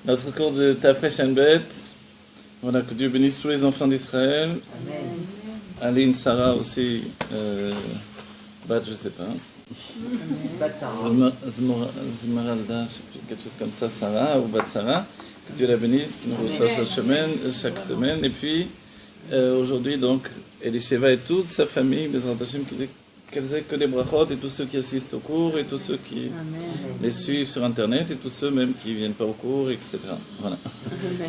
Notre cours de Tafresh Bet. Voilà, que Dieu bénisse tous les enfants d'Israël. Amen. Aline, Sarah aussi, Bat, je sais pas. Bat Sarah. Zmeralda, je sais plus, quelque chose comme ça, Sarah ou Bat Sarah. Que Dieu la bénisse, qui nous reçoit chaque semaine. Et puis, aujourd'hui, donc, Elisheva et toute sa famille, Bezrat Hashem, qu'elles aient que des brachot, et tous ceux qui assistent au cours, et tous ceux qui les suivent sur Internet, et tous ceux même qui ne viennent pas au cours, etc. Voilà.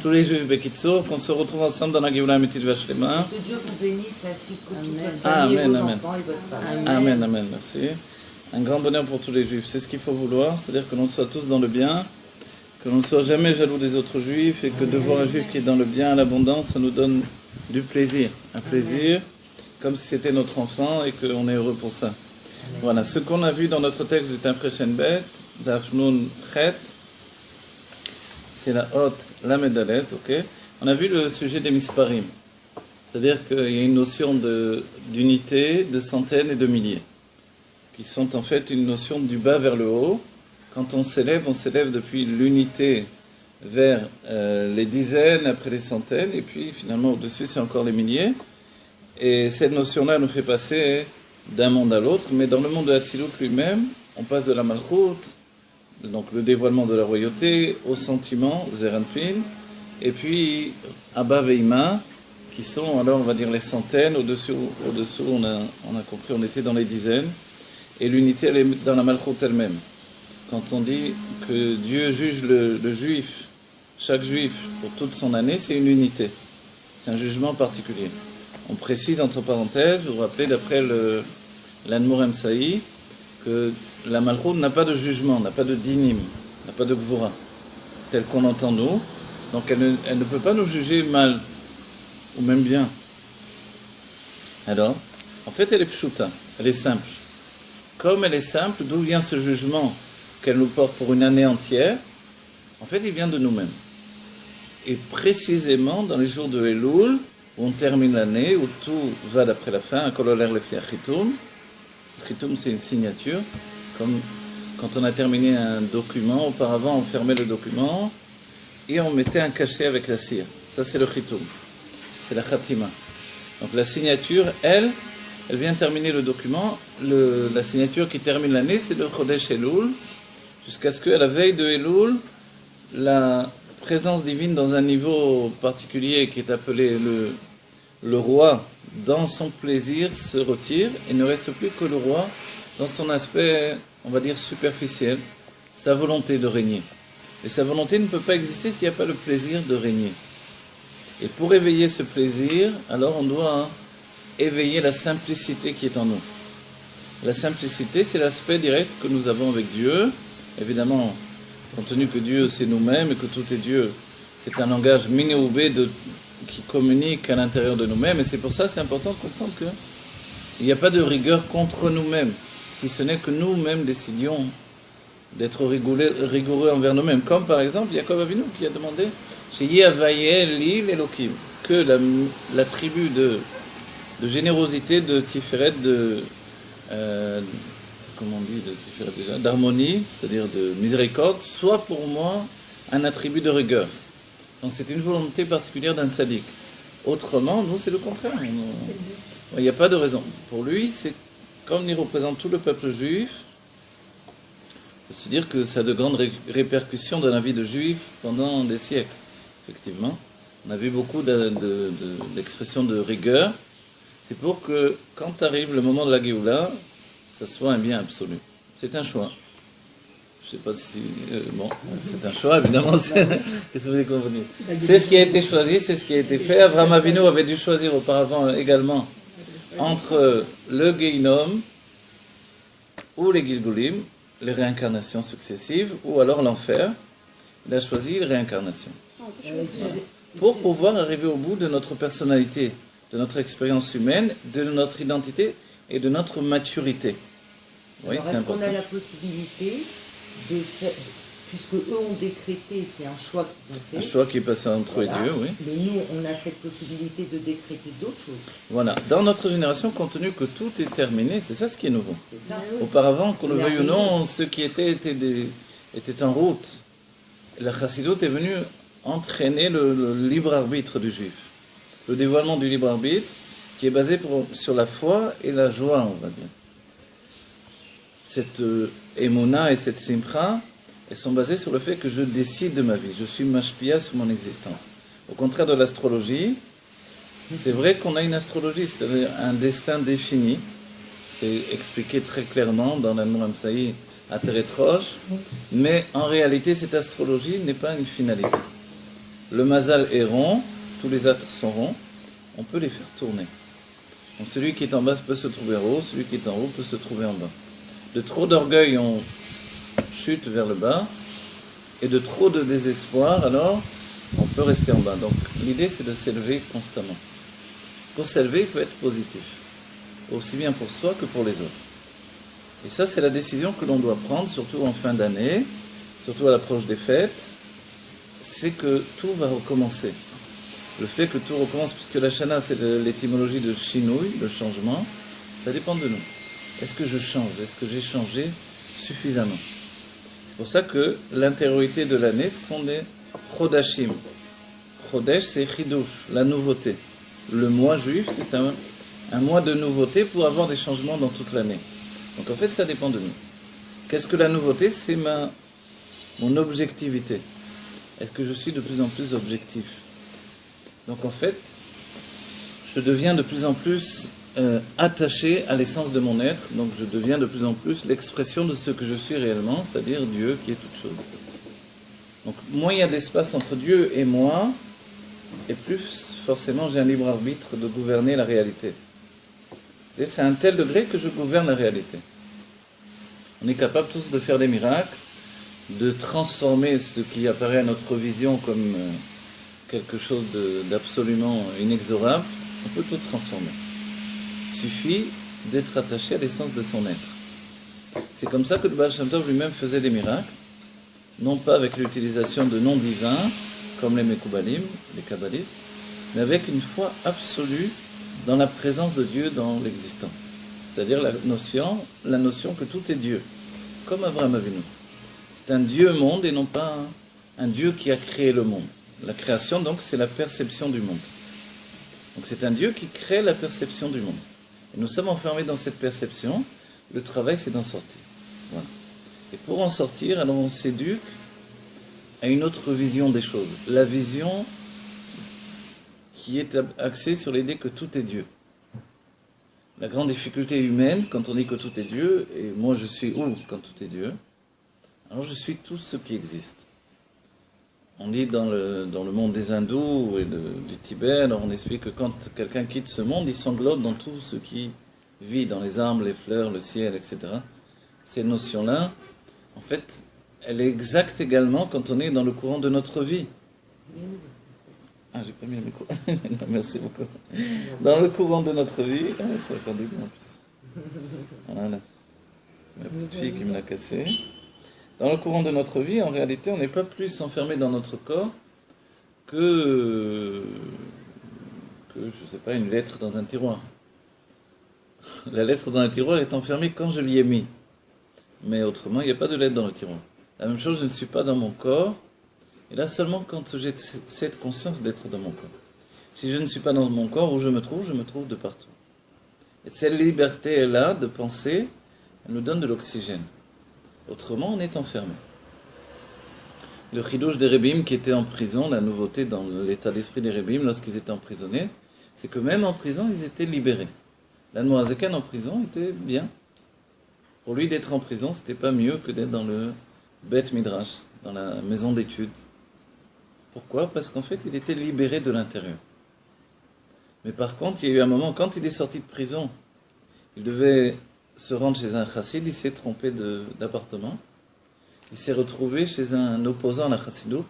Tous les juifs Bekitsour, qu'on se retrouve ensemble dans la Géoula Ametit Vashlema. Que Dieu vous bénisse ainsi que toute votre famille, vos enfants et votre femme. Amen, amen, merci. Un grand bonheur pour tous les juifs, c'est ce qu'il faut vouloir, c'est-à-dire que l'on soit tous dans le bien, que l'on ne soit jamais jaloux des autres juifs, et que de voir un juif qui est dans le bien, à l'abondance, ça nous donne du plaisir. Un plaisir comme si c'était notre enfant et qu'on est heureux pour ça. Voilà, ce qu'on a vu dans notre texte du Tafresh Bet, d'Afnoun Chet, c'est la haute, la Medalet, ok. On a vu le sujet des misparim, c'est-à-dire qu'il y a une notion d'unité, de centaines et de milliers, qui sont en fait une notion du bas vers le haut. Quand on s'élève depuis l'unité vers les dizaines, après les centaines, et puis finalement au-dessus c'est encore les milliers. Et cette notion-là nous fait passer d'un monde à l'autre, mais dans le monde de Hatzilut lui-même, on passe de la Malchut, donc le dévoilement de la royauté, au sentiment, Zeranpin, et puis Abba Veima, qui sont alors on va dire les centaines, au-dessous on a compris, on était dans les dizaines, et l'unité elle est dans la Malchut elle-même. Quand on dit que Dieu juge le juif, chaque juif pour toute son année, c'est une unité, c'est un jugement particulier. On précise entre parenthèses, vous vous rappelez d'après l'Admour Emsaï, que la Malchut n'a pas de jugement, n'a pas de dinim, n'a pas de gvura, tel qu'on entend nous. Donc elle ne peut pas nous juger mal, ou même bien. Alors, en fait elle est pshuta, elle est simple. Comme elle est simple, d'où vient ce jugement qu'elle nous porte pour une année entière? En fait il vient de nous-mêmes. Et précisément dans les jours de Elul, où on termine l'année, où tout va d'après la fin, un cololaire le fait à Chitoum. Chitoum, c'est une signature. Comme quand on a terminé un document, auparavant on fermait le document et on mettait un cachet avec la cire. Ça, c'est le Chitoum. C'est la Khatima. Donc la signature, elle vient terminer le document. La signature qui termine l'année, c'est le Chodesh Elul, jusqu'à ce qu'à la veille de Elul, la présence divine dans un niveau particulier qui est appelé le roi dans son plaisir se retire et ne reste plus que le roi dans son aspect, on va dire, superficiel, sa volonté de régner. Et sa volonté ne peut pas exister s'il n'y a pas le plaisir de régner. Et pour éveiller ce plaisir, alors on doit éveiller la simplicité qui est en nous. La simplicité, c'est l'aspect direct que nous avons avec Dieu, évidemment. Compte tenu que Dieu c'est nous-mêmes et que tout est Dieu, c'est un langage minéoubé qui communique à l'intérieur de nous-mêmes, et c'est pour ça c'est important de comprendre qu'il n'y a pas de rigueur contre nous-mêmes, si ce n'est que nous-mêmes décidions d'être rigoureux envers nous-mêmes. Comme par exemple Yaakov Avinu qui a demandé chez Yahvaïel l'île Elohim, que la tribu de générosité, de Tiferet, comment on dit, d'harmonie, c'est-à-dire de miséricorde, soit pour moi un attribut de rigueur. Donc c'est une volonté particulière d'un tzaddik. Autrement, nous, c'est le contraire. Il n'y a pas de raison. Pour lui, c'est comme il représente tout le peuple juif, il faut se dire que ça a de grandes répercussions dans la vie de juif pendant des siècles. Effectivement, on a vu beaucoup d'expressions de rigueur. C'est pour que, quand arrive le moment de la Géoula, ça soit un bien absolu. C'est un choix. Je ne sais pas si... bon, c'est un choix, évidemment. Qu'est-ce que vous voulez qu'on vous dise? C'est ce qui a été choisi, c'est ce qui a été fait. Avraham Avinu avait dû choisir auparavant également entre le Geinom ou les Gilgulim, les réincarnations successives, ou alors l'enfer. Il a choisi les réincarnations. Pour pouvoir arriver au bout de notre personnalité, de notre expérience humaine, de notre identité et de notre maturité. Oui, c'est important. Est-ce qu'on a la possibilité de faire, puisque eux ont décrété, c'est un choix qu'ils ont fait. Un choix qui est passé entre eux et Dieu, oui. Mais nous, on a cette possibilité de décréter d'autres choses. Voilà. Dans notre génération, compte tenu que tout est terminé, c'est ça ce qui est nouveau. C'est ça. Auparavant, qu'on le veuille ou non, ceux qui étaient en route La Chassidut est venue entraîner le libre arbitre du juif. Le dévoilement du libre arbitre qui est basé sur la foi et la joie, on va dire. Cette émona et cette simcha, elles sont basées sur le fait que je décide de ma vie. Je suis mashpia sur mon existence. Au contraire de l'astrologie, c'est vrai qu'on a une astrologie, c'est-à-dire un destin défini. C'est expliqué très clairement dans la Noam Saï à Teretroche, mais en réalité, cette astrologie n'est pas une finalité. Le mazal est rond, tous les astres sont ronds, on peut les faire tourner. Donc celui qui est en bas peut se trouver en haut, celui qui est en haut peut se trouver en bas. De trop d'orgueil, on chute vers le bas, et de trop de désespoir, alors on peut rester en bas. Donc l'idée, c'est de s'élever constamment. Pour s'élever, il faut être positif, aussi bien pour soi que pour les autres. Et ça, c'est la décision que l'on doit prendre, surtout en fin d'année, surtout à l'approche des fêtes, c'est que tout va recommencer. Le fait que tout recommence, puisque la shana, c'est l'étymologie de shinui, le changement, ça dépend de nous. Est-ce que je change? Est-ce que j'ai changé suffisamment? C'est pour ça que l'intériorité de l'année, ce sont des chodashim. Chodesh, c'est chidush, la nouveauté. Le mois juif, c'est un mois de nouveauté pour avoir des changements dans toute l'année. Donc en fait, ça dépend de nous. Qu'est-ce que la nouveauté? C'est mon objectivité. Est-ce que je suis de plus en plus objectif? Donc en fait, je deviens de plus en plus attaché à l'essence de mon être, donc je deviens de plus en plus l'expression de ce que je suis réellement, c'est-à-dire Dieu qui est toute chose. Donc moins il y a d'espace entre Dieu et moi, et plus forcément j'ai un libre arbitre de gouverner la réalité. C'est à un tel degré que je gouverne la réalité. On est capable tous de faire des miracles, de transformer ce qui apparaît à notre vision comme quelque chose d'absolument inexorable. On peut tout transformer. Il suffit d'être attaché à l'essence de son être. C'est comme ça que le Baal Shem Tov lui-même faisait des miracles, non pas avec l'utilisation de noms divins, comme les Mekoubalim, les Kabbalistes, mais avec une foi absolue dans la présence de Dieu dans l'existence. C'est-à-dire la notion que tout est Dieu, comme Avraham Avinu. C'est un Dieu-monde et non pas un Dieu qui a créé le monde. La création, donc, c'est la perception du monde. Donc c'est un Dieu qui crée la perception du monde. Et nous sommes enfermés dans cette perception, le travail c'est d'en sortir. Voilà. Et pour en sortir, alors on s'éduque à une autre vision des choses. La vision qui est axée sur l'idée que tout est Dieu. La grande difficulté humaine, quand on dit que tout est Dieu, et moi je suis où quand tout est Dieu? Alors je suis tout ce qui existe. On dit dans le monde des hindous et du Tibet, alors on explique que quand quelqu'un quitte ce monde, il s'englobe dans tout ce qui vit, dans les arbres, les fleurs, le ciel, etc. Ces notions-là, en fait, elle est exacte également quand on est dans le courant de notre vie. Ah, j'ai pas mis le micro. Non, merci beaucoup. Dans le courant de notre vie, ça va faire du bien en plus. Voilà. Ma petite fille qui me l'a cassé. Dans le courant de notre vie, en réalité, on n'est pas plus enfermé dans notre corps que je ne sais pas, une lettre dans un tiroir. La lettre dans le tiroir est enfermée quand je l'y ai mis. Mais autrement, il n'y a pas de lettre dans le tiroir. La même chose, je ne suis pas dans mon corps. Et là, seulement quand j'ai cette conscience d'être dans mon corps. Si je ne suis pas dans mon corps, où je me trouve de partout. Et cette liberté-là de penser, elle nous donne de l'oxygène. Autrement, on est enfermé. Le chidouche des Rebim qui était en prison, la nouveauté dans l'état d'esprit des Rebim lorsqu'ils étaient emprisonnés, c'est que même en prison, ils étaient libérés. L'Admorazakan en prison était bien. Pour lui, d'être en prison, c'était pas mieux que d'être dans le Beth Midrash, dans la maison d'études. Pourquoi? Parce qu'en fait, il était libéré de l'intérieur. Mais par contre, il y a eu un moment, quand il est sorti de prison, il devait se rendre chez un chassid, il s'est trompé d'appartement. Il s'est retrouvé chez un opposant à la chassidoute.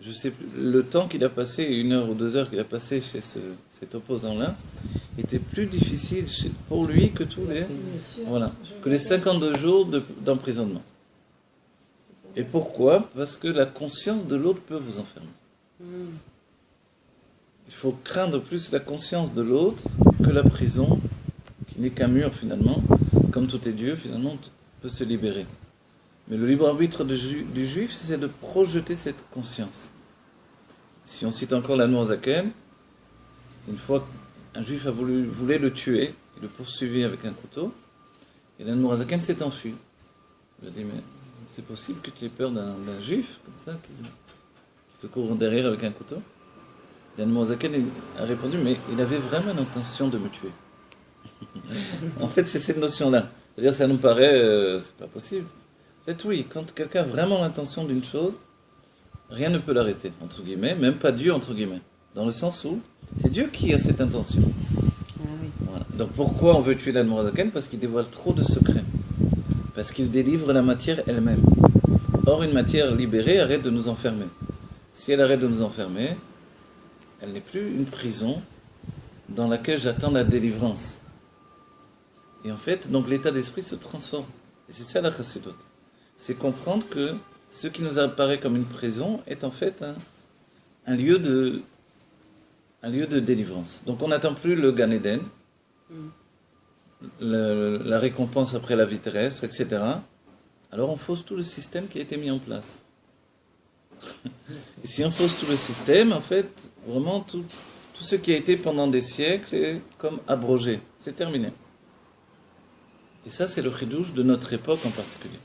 Je sais plus, le temps qu'il a passé, 1 heure ou 2 heures qu'il a passé chez cet opposant-là, était plus difficile pour lui que tous les, voilà, que les 52 jours d'emprisonnement. Et pourquoi? Parce que la conscience de l'autre peut vous enfermer. Il faut craindre plus la conscience de l'autre que la prison, qui n'est qu'un mur finalement. Comme tout est Dieu, finalement, peut se libérer. Mais le libre arbitre du juif, c'est de projeter cette conscience. Si on cite encore l'Admor Zaken, une fois qu'un juif voulait le tuer, il le poursuivit avec un couteau, et l'Admor Zaken s'est enfui. Il a dit, mais c'est possible que tu aies peur d'un juif, comme ça, qui te court derrière avec un couteau? L'Admor Zaken a répondu, mais il avait vraiment l'intention de me tuer. En fait, c'est cette notion-là. C'est-à-dire, ça nous paraît, c'est pas possible. En fait, oui, quand quelqu'un a vraiment l'intention d'une chose, rien ne peut l'arrêter, entre guillemets, même pas Dieu, entre guillemets. Dans le sens où c'est Dieu qui a cette intention. Ah oui. Voilà. Donc pourquoi on veut tuer l'Admor Zaken? Parce qu'il dévoile trop de secrets. Parce qu'il délivre la matière elle-même. Or, une matière libérée arrête de nous enfermer. Si elle arrête de nous enfermer, elle n'est plus une prison dans laquelle j'attends la délivrance. Et en fait, donc l'état d'esprit se transforme. Et c'est ça la chassidut. C'est comprendre que ce qui nous apparaît comme une prison est en fait un lieu de délivrance. Donc on n'attend plus le Gan Eden, la récompense après la vie terrestre, etc. Alors on fausse tout le système qui a été mis en place. Et si on fausse tout le système, en fait, vraiment tout ce qui a été pendant des siècles est comme abrogé. C'est terminé. Et ça, c'est le chidouche de notre époque en particulier.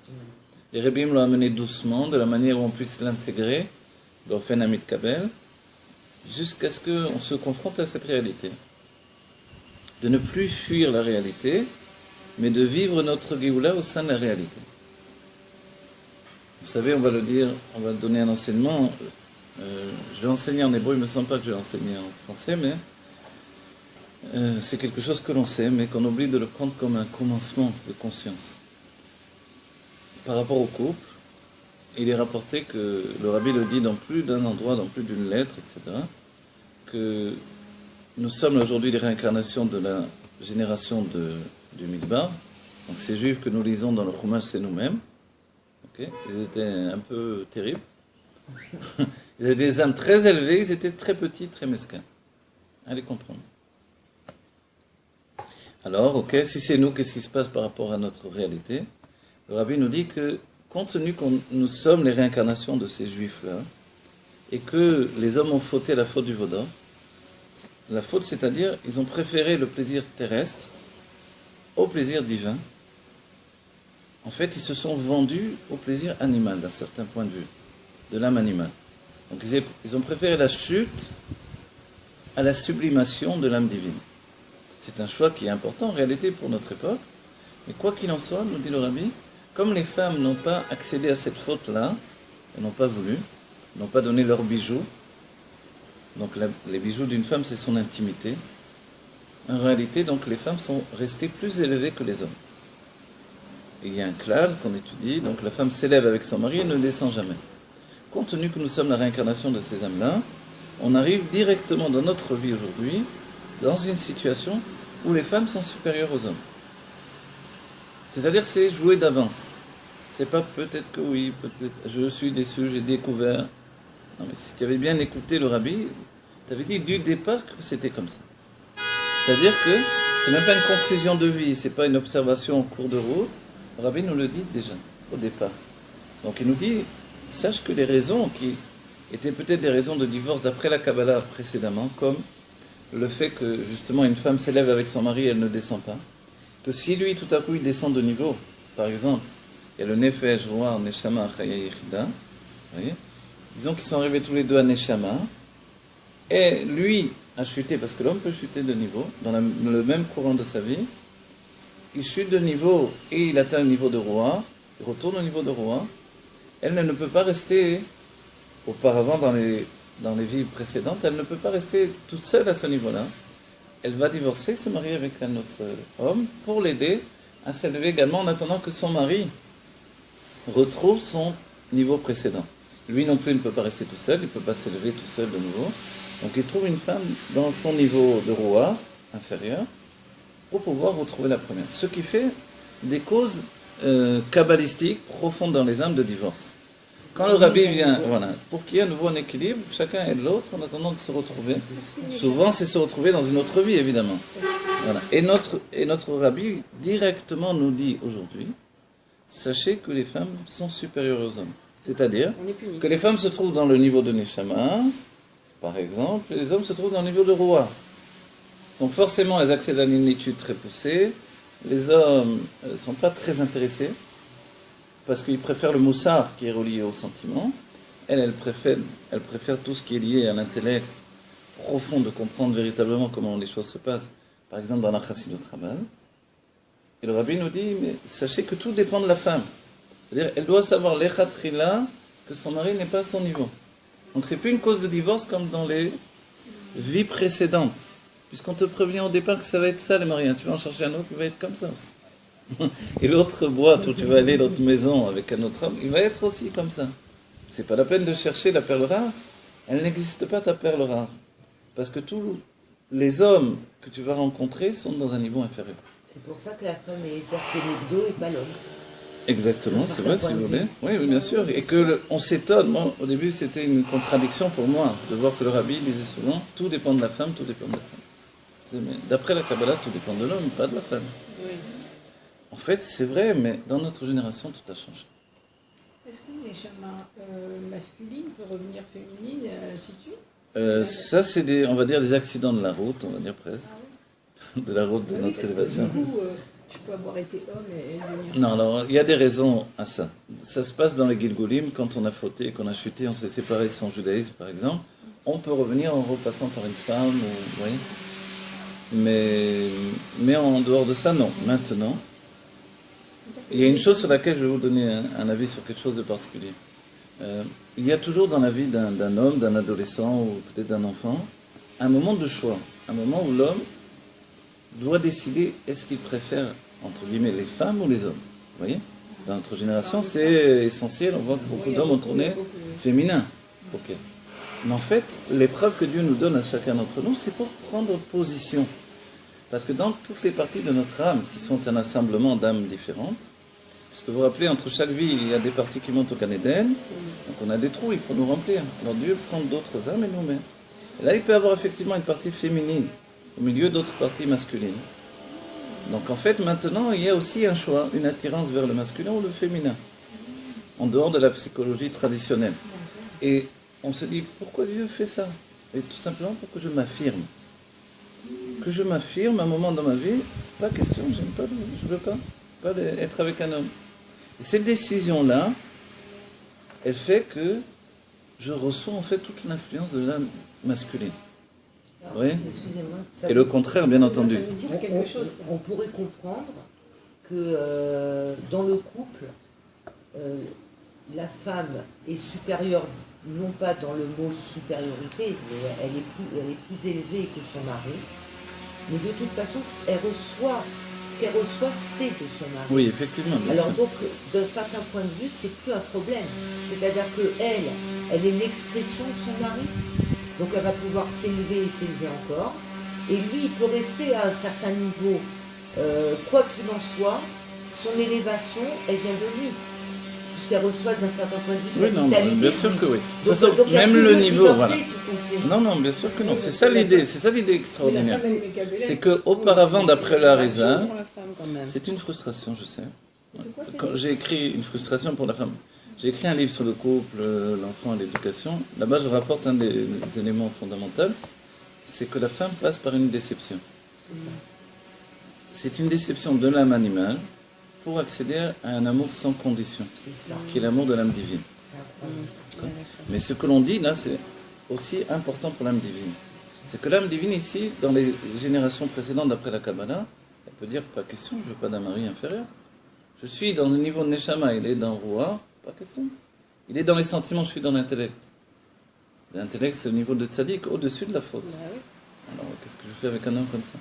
Les Rebbeim l'ont amené doucement, de la manière où on puisse l'intégrer, l'Ofen Amit Kabel, jusqu'à ce qu'on se confronte à cette réalité. De ne plus fuir la réalité, mais de vivre notre Géoula au sein de la réalité. Vous savez, on va le dire, on va donner un enseignement. Je vais enseigner en hébreu, il ne me semble pas que je vais enseigner en français, mais c'est quelque chose que l'on sait, mais qu'on oublie de le prendre comme un commencement de conscience. Par rapport au couple, il est rapporté que le Rabbi le dit dans plus d'un endroit, dans plus d'une lettre, etc., que nous sommes aujourd'hui les réincarnations de la génération du Midbar. Donc ces juifs que nous lisons dans le Chumash, c'est nous-mêmes. Okay, ils étaient un peu terribles. Ils avaient des âmes très élevées, ils étaient très petits, très mesquins. Allez comprendre. Alors, ok, si c'est nous, qu'est-ce qui se passe par rapport à notre réalité? Le Rabbi nous dit que, compte tenu que nous sommes les réincarnations de ces juifs-là, et que les hommes ont fauté la faute du Vaudor, la faute, c'est-à-dire, ils ont préféré le plaisir terrestre au plaisir divin. En fait, ils se sont vendus au plaisir animal, d'un certain point de vue, de l'âme animale. Donc, ils ont préféré la chute à la sublimation de l'âme divine. C'est un choix qui est important en réalité pour notre époque. Mais quoi qu'il en soit, nous dit le Rabbi, comme les femmes n'ont pas accédé à cette faute-là, elles n'ont pas voulu, n'ont pas donné leurs bijoux. Donc les bijoux d'une femme, c'est son intimité. En réalité, donc les femmes sont restées plus élevées que les hommes. Et il y a un klal qu'on étudie, donc la femme s'élève avec son mari et ne descend jamais. Compte tenu que nous sommes la réincarnation de ces âmes-là, on arrive directement dans notre vie aujourd'hui, dans une situation où les femmes sont supérieures aux hommes. C'est-à-dire, c'est jouer d'avance. C'est pas peut-être que oui, peut-être je suis déçu, j'ai découvert. Non, mais si tu avais bien écouté le Rabbi, tu avais dit du départ que c'était comme ça. C'est-à-dire que c'est même pas une conclusion de vie, c'est pas une observation en cours de route. Le Rabbi nous le dit déjà, au départ. Donc il nous dit, sache que les raisons qui étaient peut-être des raisons de divorce d'après la Kabbalah précédemment, comme le fait que justement une femme s'élève avec son mari et elle ne descend pas, que si lui tout à coup il descend de niveau, par exemple, il y a le Nefesh, Roi, Neshama, Chaya Yechida, vous voyez, disons qu'ils sont arrivés tous les deux à Neshama, et lui a chuté, parce que l'homme peut chuter de niveau, dans le même courant de sa vie, il chute de niveau et il atteint le niveau de Roi, il retourne au niveau de Roi, elle ne peut pas rester, auparavant dans les vies précédentes, elle ne peut pas rester toute seule à ce niveau-là. Elle va divorcer, se marier avec un autre homme pour l'aider à s'élever également en attendant que son mari retrouve son niveau précédent. Lui non plus ne peut pas rester tout seul, il ne peut pas s'élever tout seul de nouveau. Donc il trouve une femme dans son niveau de roi inférieur pour pouvoir retrouver la première. Ce qui fait des causes kabbalistiques profondes dans les âmes de divorce. Quand le Rabbi vient, voilà, pour qu'il y ait à nouveau un équilibre, chacun aide l'autre en attendant de se retrouver. Souvent, c'est se retrouver dans une autre vie, évidemment. Voilà. Et notre Rabbi directement nous dit aujourd'hui sachez que les femmes sont supérieures aux hommes. C'est-à-dire On est puni. que les femmes se trouvent dans le niveau de Neshama, par exemple, et les hommes se trouvent dans le niveau de roi. Donc forcément, elles accèdent à une étude très poussée. Les hommes ne sont pas très intéressés, parce qu'ils préfèrent le moussard qui est relié au sentiment. Elle préfère tout ce qui est lié à l'intellect profond de comprendre véritablement comment les choses se passent. Par exemple, dans la Chassidut Rabbah. Et le rabbi nous dit, mais sachez que tout dépend de la femme. C'est-à-dire, elle doit savoir l'échatrila, que son mari n'est pas à son niveau. Donc c'est plus une cause de divorce comme dans les vies précédentes. Puisqu'on te prévient au départ que ça va être ça les mariages. Tu vas en chercher un autre, il va être comme ça aussi. Et l'autre boîte où tu vas aller dans une maison avec un autre homme, il va être aussi comme ça. C'est pas la peine de chercher la perle rare. Elle n'existe pas, ta perle rare. Parce que tous les hommes que tu vas rencontrer sont dans un niveau inférieur. C'est pour ça que la femme est Zerkenegdo et pas l'homme. Exactement, c'est vrai, si vous voulez. Oui, oui, bien sûr. Et que on s'étonne. Moi, au début, c'était une contradiction pour moi de voir que le rabbi disait souvent tout dépend de la femme, tout dépend de la femme. Mais d'après la Kabbalah, tout dépend de l'homme, pas de la femme. Oui. En fait, c'est vrai, mais dans notre génération, tout a changé. Est-ce qu'une neshama masculine peut revenir féminine, ainsi de suite? Ça, c'est des, on va dire, des accidents de la route, on va dire presque. De la route de Oui, notre parce que élévation. du coup, je peux avoir été homme et devenir... Non, alors, il y a des raisons à ça. Ça se passe dans les Gilgulim, quand on a fauté, qu'on a chuté, on s'est séparé de son judaïsme, par exemple. On peut revenir en repassant par une femme, ou, vous voyez. Mais en dehors de ça, non. Maintenant, il y a une chose sur laquelle je vais vous donner un avis sur quelque chose de particulier. Il y a toujours dans la vie d'un homme, d'un adolescent, ou peut-être d'un enfant, un moment de choix. Un moment où l'homme doit décider est-ce qu'il préfère, entre guillemets, les femmes ou les hommes. Vous voyez? Dans notre génération, c'est essentiel. On voit que beaucoup d'hommes ont tourné féminin. Ok. Mais en fait, l'épreuve que Dieu nous donne à chacun d'entre nous, c'est pour prendre position. Parce que dans toutes les parties de notre âme, qui sont un assemblement d'âmes différentes, parce que vous vous rappelez, entre chaque vie, il y a des parties qui montent au Gan Eden, donc on a des trous, il faut nous remplir. Alors Dieu prend d'autres âmes et nous met. Et là, il peut y avoir effectivement une partie féminine, au milieu d'autres parties masculines. Donc en fait, maintenant, il y a aussi un choix, une attirance vers le masculin ou le féminin, en dehors de la psychologie traditionnelle. Et on se dit, pourquoi Dieu fait ça? Et tout simplement pour que je m'affirme. Que je m'affirme à un moment dans ma vie, pas question, j'aime pas, je veux pas être avec un homme. Et cette décision-là, elle fait que je reçois en fait toute l'influence de l'âme masculine. Oui. Excusez-moi. Et le contraire, bien entendu. Ça veut dire quelque chose, ça. On pourrait comprendre que dans le couple, la femme est supérieure, non pas dans le mot supériorité, mais elle est plus élevée que son mari. Mais de toute façon, elle reçoit, ce qu'elle reçoit, c'est de son mari. Oui, effectivement. Bien Alors sûr. donc, d'un certain point de vue, c'est plus un problème. C'est-à-dire qu'elle est l'expression de son mari. Donc elle va pouvoir s'élever et s'élever encore. Et lui, il peut rester à un certain niveau. Quoi qu'il en soit, son élévation, elle vient de lui. Puisqu'elle reçoit d'un certain point de vue sa Oui, non, vitalité. bien sûr que oui. De toute Donc, façon, donc, il y a même plus le de niveau, divorcer, voilà. tout compte fait. Non, non, bien sûr que non. Oui, C'est parce ça que la l'idée, femme- c'est ça l'idée extraordinaire. Mais la femme, elle est C'est qu'auparavant, d'après le Harizal, pour la femme, quand même. c'est une frustration, je sais. C'est quoi, Quand j'ai écrit une frustration pour la femme, j'ai écrit un livre sur le couple, l'enfant et l'éducation. Là-bas, je rapporte un des éléments fondamentaux, c'est que la femme passe par une déception. C'est une déception de l'âme animale pour accéder à un amour sans condition, C'est ça. qui est l'amour de l'âme divine. C'est incroyable. Mais ce que l'on dit là, c'est aussi important pour l'âme divine. C'est que l'âme divine ici, dans les générations précédentes d'après la Kabbalah, elle peut dire pas question, je veux pas d'un mari inférieur. Je suis dans un niveau de Neshama, il est dans Ruach, pas question. Il est dans les sentiments, je suis dans l'intellect. L'intellect, c'est le niveau de tzaddik, au-dessus de la faute. Bah oui. Alors, qu'est-ce que je fais avec un homme comme ça?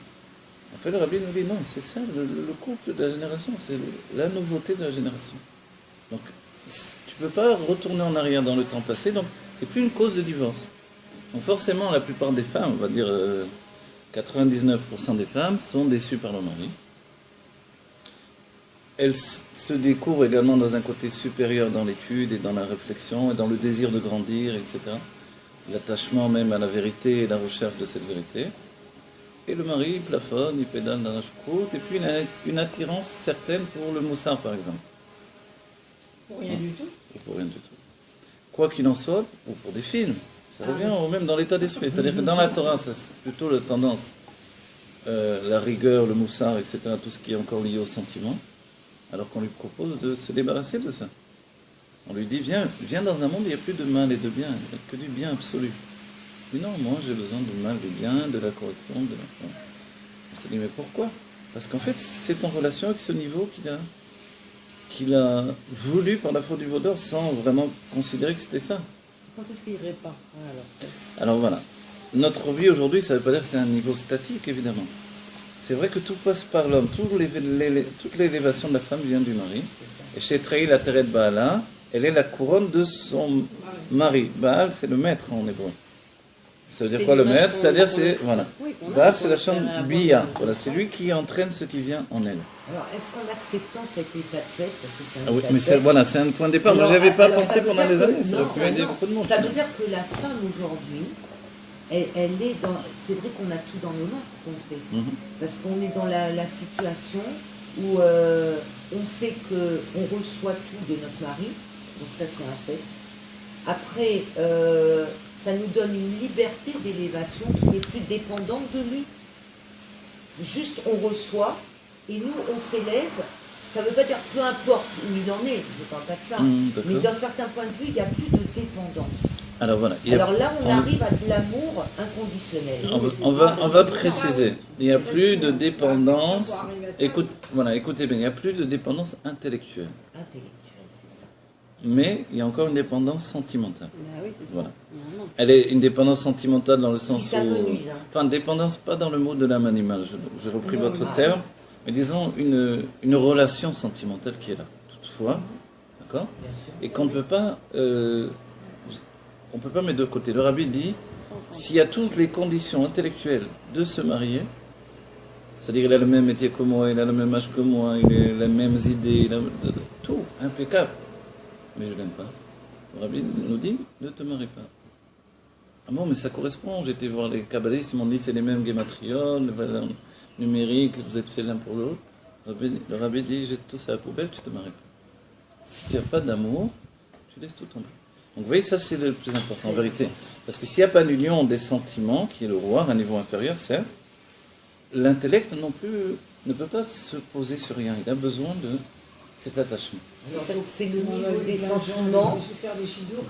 En fait, le rabbi nous dit, non, c'est ça, le couple de la génération, c'est la nouveauté de la génération. Donc, tu ne peux pas retourner en arrière dans le temps passé, donc c'est plus une cause de divorce. Donc forcément, la plupart des femmes, on va dire 99% des femmes, sont déçues par leur mari. Elles se découvrent également dans un côté supérieur dans l'étude et dans la réflexion et dans le désir de grandir, etc. L'attachement même à la vérité et la recherche de cette vérité. Et le mari, il plafonne, il pédale dans la choucroute, et puis il a une attirance certaine pour le moussard, par exemple. Pour rien du tout. ou pour rien du tout. Quoi qu'il en soit, ou pour des films, ça revient au même dans l'état d'esprit. C'est-à-dire que dans la Torah, c'est plutôt la tendance, la rigueur, le moussard, etc., tout ce qui est encore lié au sentiment, alors qu'on lui propose de se débarrasser de ça. On lui dit, viens dans un monde où il n'y a plus de mal et de bien, il n'y a que du bien absolu. Mais non, moi j'ai besoin du mal, du bien, de la correction, de la... On se dit, mais pourquoi? Parce qu'en fait, c'est en relation avec ce niveau qu'il a voulu par la faute du vaudor sans vraiment considérer que c'était ça. Quand est-ce qu'il réparera alors ça? Alors voilà, notre vie aujourd'hui, ça ne veut pas dire que c'est un niveau statique, évidemment. C'est vrai que tout passe par l'homme, toute l'élévation de la femme vient du mari. Et chez Trahi, la Teret Baala, elle est la couronne de son mari. Baal, c'est le maître en hébreu. Ça veut dire quoi le maître? C'est-à-dire, c'est, voilà. Baal, c'est la chambre Bia. Voilà, c'est lui qui entraîne ce qui vient en elle. Alors, est-ce qu'en acceptant cet état de fait, parce que c'est un Ah oui, état de mais fait, voilà, c'est un point de départ. Moi, alors, je n'avais pas alors, ça pensé veut pendant dire des que- années. Ça non, aurait pu aider non, beaucoup de monde. ça veut dire que la femme aujourd'hui, elle est dans. C'est vrai qu'on a tout dans nos mains qu'on fait. Mhm. Parce qu'on est dans la situation où on sait qu'on reçoit tout de notre mari, donc ça c'est un fait. Après, ça nous donne une liberté d'élévation qui n'est plus dépendante de lui. C'est juste on reçoit et nous on s'élève. Ça ne veut pas dire peu importe où il en est, je ne parle pas de ça, D'accord. mais d'un certain point de vue, il n'y a plus de dépendance. Alors voilà. Alors là, on arrive à de l'amour inconditionnel. On va préciser. Il n'y a plus de dépendance. Écoutez bien, il n'y a plus de dépendance intellectuelle. Intellectuel, c'est ça. Mais il y a encore une dépendance sentimentale. Bah oui, c'est ça. Voilà. Normalement. Elle est une dépendance sentimentale dans le sens Qui où... s'amenuise, hein. Enfin, dépendance pas dans le mot de l'âme animale, j'ai repris votre terme, mais disons une relation sentimentale qui est là, toutefois, d'accord? Bien sûr. Et qu'on ne peut pas... on peut pas mettre de côté. Le rabbi dit, s'il y a toutes les conditions intellectuelles de se marier, c'est-à-dire il a le même métier que moi, il a le même âge que moi, il a les mêmes idées, tout, impeccable. Mais je l'aime pas. Le rabbi nous dit, ne te marie pas. Ah bon, mais ça correspond. J'étais voir les kabbalistes, ils m'ont dit c'est les mêmes guématriones, les valeurs numériques, vous êtes faits l'un pour l'autre. Le rabbi dit, jette tout ça à la poubelle, tu te maries pas. Si tu n'as pas d'amour, tu laisses tout tomber. Donc vous voyez, ça c'est le plus important en vérité. Parce que s'il n'y a pas l'union des sentiments, qui est le roi, à un niveau inférieur, certes, l'intellect non plus ne peut pas se poser sur rien. Il a besoin de cet attachement. Alors, donc c'est le On a niveau vu des plein de gens sentiments. qui se faire des chidours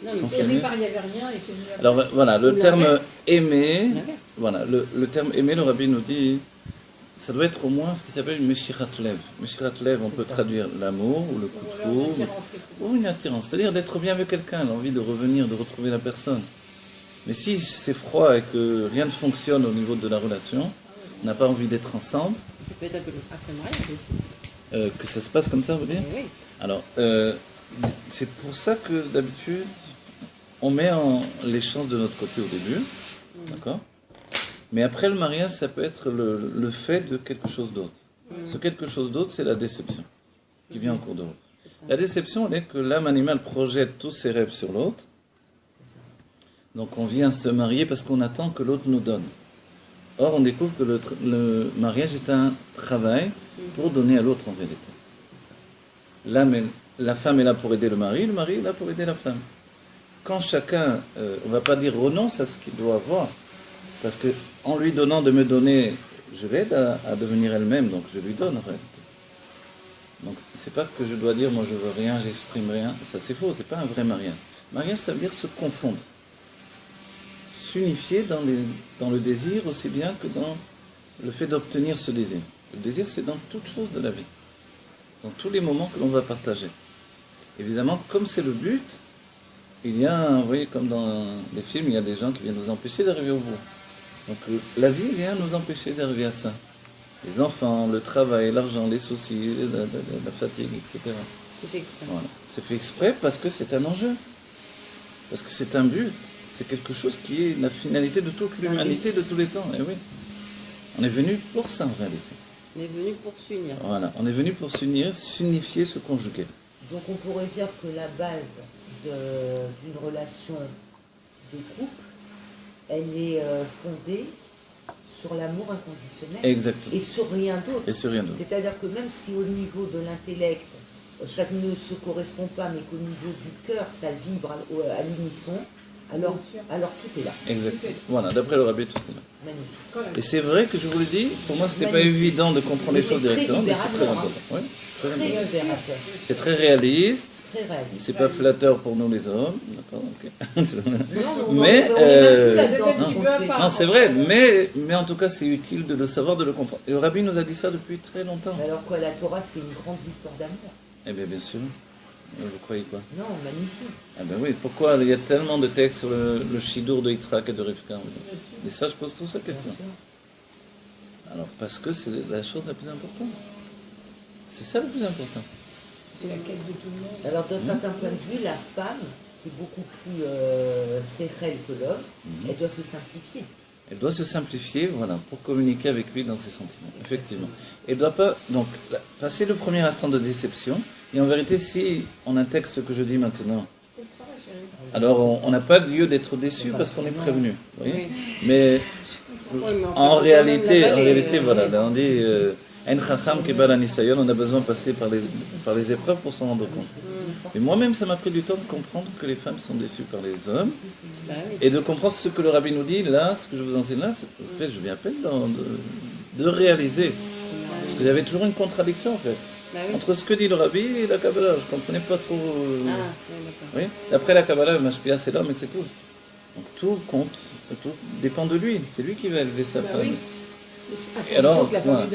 Non, Sans mais et s'aimer. au départ il n'y avait rien et c'est venu après. Alors voilà, le Ou terme l'inverse. aimer, L'inverse. voilà, le terme aimer, le rabbi nous dit, ça doit être au moins ce qui s'appelle une meshirat lev. Meshirat lev, on peut traduire l'amour ou le coup de Ou alors une foudre, attirance quelque part. ou une attirance, c'est-à-dire d'être bien avec quelqu'un, l'envie de revenir, de retrouver la personne. Mais si c'est froid et que rien ne fonctionne au niveau de la relation, on n'a pas envie d'être ensemble, Ça peut être un peu après le mariage aussi. que ça se passe comme ça, vous dire? Oui. Alors, c'est pour ça que d'habitude, on met les chances de notre côté au début, d'accord? Mais après le mariage, ça peut être le fait de quelque chose d'autre. Ce quelque chose d'autre, c'est la déception, qui vient en cours de route. La déception, elle est que l'âme animale projette tous ses rêves sur l'autre. Donc on vient se marier parce qu'on attend que l'autre nous donne. Or, on découvre que le mariage est un travail pour donner à l'autre en vérité. La femme est là pour aider le mari est là pour aider la femme. Quand chacun, on ne va pas dire renonce à ce qu'il doit avoir, parce que en lui donnant de me donner, je l'aide à devenir elle-même, donc je lui donne en réalité. Donc c'est pas que je dois dire moi je veux rien, j'exprime rien, ça c'est faux, c'est pas un vrai mariage. Mariage, ça veut dire se confondre, s'unifier dans le désir aussi bien que dans le fait d'obtenir ce désir. Le désir, c'est dans toute chose de la vie, dans tous les moments que l'on va partager. Évidemment, comme c'est le but, il y a, vous voyez, comme dans les films, il y a des gens qui viennent nous empêcher d'arriver au bout. Donc la vie vient nous empêcher d'arriver à ça. Les enfants, le travail, l'argent, les soucis, la fatigue, etc. C'est fait exprès. Voilà. C'est fait exprès parce que c'est un enjeu. Parce que c'est un but. C'est quelque chose qui est la finalité de toute l'humanité de tous les temps. Et oui. On est venu pour ça en réalité. On est venu pour s'unir. Voilà. On est venu pour s'unir, s'unifier, se conjuguer. Donc on pourrait dire que la base d'une relation de couple, elle est fondée sur l'amour inconditionnel Exactement. et sur rien d'autre. Et c'est rien d'autre. C'est-à-dire que même si au niveau de l'intellect, ça ne se correspond pas, mais qu'au niveau du cœur, ça vibre à l'unisson, alors tout est là. Exactement. Voilà, d'après le rabbi, tout est là. Magnifique. Et c'est vrai que je vous le dis, pour moi, c'était pas évident de comprendre les choses directement, mais c'est très important. Oui, très Très important. libérateur, C'est très réaliste. très réaliste. C'est pas flatteur pour nous les hommes, d'accord, ok. Non, Mais, on est même plus là-dedans, non, ce qu'on fait. Non, c'est vrai, mais en tout cas, c'est utile de le savoir, de le comprendre. Et le rabbi nous a dit ça depuis très longtemps. Mais alors quoi, la Torah, c'est une grande histoire d'amour. Eh bien sûr. Vous croyez quoi? Non, magnifique. Ah ben oui, pourquoi il y a tellement de textes sur le Shidour de Yitzhak et de Rivka? Et ça, je pose toute cette question. Bien sûr. Alors, parce que c'est la chose la plus importante. C'est ça le plus important. C'est la quête de tout le monde. Alors, d'un certain point de vue, la femme, qui est beaucoup plus sérelle que l'homme, elle doit se simplifier. Elle doit se simplifier, voilà, pour communiquer avec lui dans ses sentiments, effectivement. Elle ne doit pas, donc, passer le premier instant de déception. Et en vérité, si on intègre ce que je dis maintenant, alors on n'a pas lieu d'être déçu parce qu'on est prévenu. Vous voyez. Mais en réalité, voilà, là on dit En chacham kebal anisayon, on a besoin de passer par les épreuves pour s'en rendre compte. Et moi-même, ça m'a pris du temps de comprendre que les femmes sont déçues par les hommes et de comprendre ce que le rabbi nous dit là, ce que je vous enseigne là. En fait, je viens à peine de réaliser. Parce qu'il y avait toujours une contradiction en fait. Entre ce que dit le rabbi et la Kabbalah. Je ne comprenais pas trop. Oui. Après la Kabbalah, le Mashpia, c'est l'homme et c'est tout. Donc tout compte, tout dépend de lui. C'est lui qui va élever sa femme. Et alors, voilà.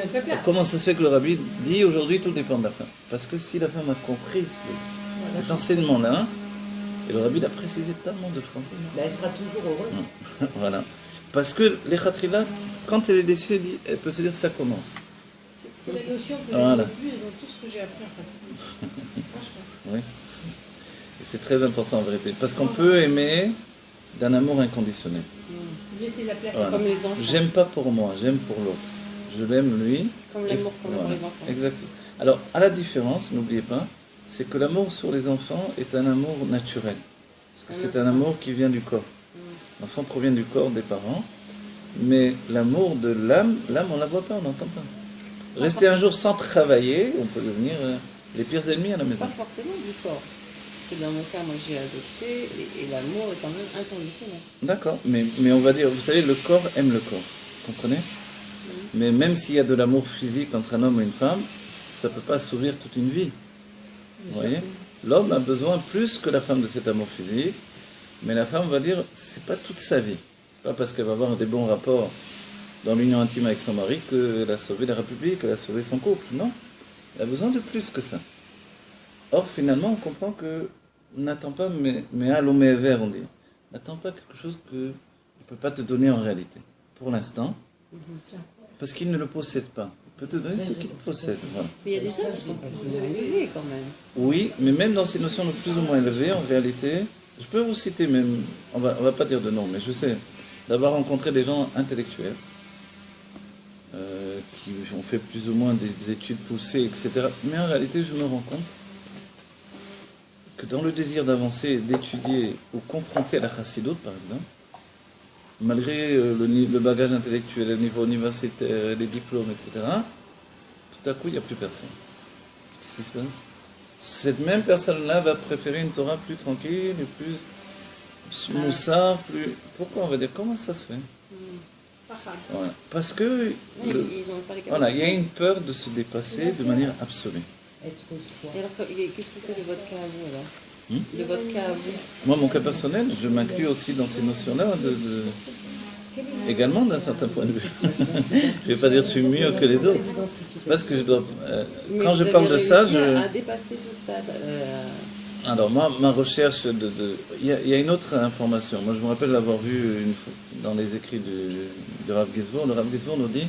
Comment ça se fait que le rabbi dit aujourd'hui tout dépend de la femme? Parce que si la femme a compris cet enseignement-là, et le rabbi l'a précisé tellement de fois. Elle sera toujours heureuse. Voilà. Parce que les khatrila, quand elle est déçue, elle peut se dire ça commence. C'est la notion que Voilà. j'aime le plus dans tout ce que j'ai appris en chassidut. Franchement. Oui. Et c'est très important en vérité. Parce qu'on peut aimer d'un amour inconditionnel. Laisser la place Voilà. à Comme les enfants. J'aime pas pour moi, j'aime pour l'autre. Je l'aime lui. Comme l'amour qu'on a pour les enfants. Exactement. Alors, à la différence, n'oubliez pas, c'est que l'amour sur les enfants est un amour naturel. Parce que c'est un amour qui vient du corps. L'enfant provient du corps des parents. Mais l'amour de l'âme, on ne la voit pas, on n'entend pas. Rester un jour sans travailler, on peut devenir les pires ennemis à la maison. Pas forcément du corps. Parce que dans mon cas, moi j'ai adopté et l'amour est quand même inconditionnel. D'accord, mais on va dire, vous savez, le corps aime le corps. Vous comprenez? Mais même s'il y a de l'amour physique entre un homme et une femme, ça ne peut pas s'ouvrir toute une vie. Vous voyez? L'homme a besoin plus que la femme de cet amour physique, mais la femme va dire, c'est pas toute sa vie. Pas parce qu'elle va avoir des bons rapports dans l'union intime avec son mari qu'elle a sauvé la République, qu'elle a sauvé son couple. Non, elle a besoin de plus que ça. Or, finalement, on comprend que n'attends pas, mais à l'homme vert, on dit. N'attends pas quelque chose qu'il ne peut pas te donner en réalité. Pour l'instant, parce qu'il ne le possède pas. Il peut te donner ce qu'il possède. Voilà. Mais il y a des hommes qui sont plus élevés quand même. Oui, mais même dans ces notions de plus ou moins élevées, en réalité, je peux vous citer même, on va pas dire de nom, mais je sais, d'avoir rencontré des gens intellectuels, qui ont fait plus ou moins des études poussées, etc. Mais en réalité, je me rends compte que dans le désir d'avancer, d'étudier ou confronter à la chassidoute, par exemple, malgré le bagage intellectuel, le niveau universitaire, les diplômes, etc., tout à coup, il n'y a plus personne. Qu'est-ce qui se passe? Cette même personne-là va préférer une Torah plus tranquille, plus moussa, plus... Pourquoi on va dire? Comment ça se fait? Voilà. Parce que voilà, il y a une peur de se dépasser de manière absolue. Être soi. Et alors, qu'est-ce que c'est de votre cas à vous alors? De votre cas à vous? Moi, mon cas personnel, je m'inclus aussi dans ces notions-là, également d'un certain point de vue. Je ne vais pas dire que je suis mieux que les autres. C'est parce que je dois... quand je parle de ça, à dépasser ce stade. Alors, moi, ma recherche il y a une autre information. Moi, je me rappelle l'avoir vu dans les écrits de Rav Gisbour. Le Rav Gisbour nous dit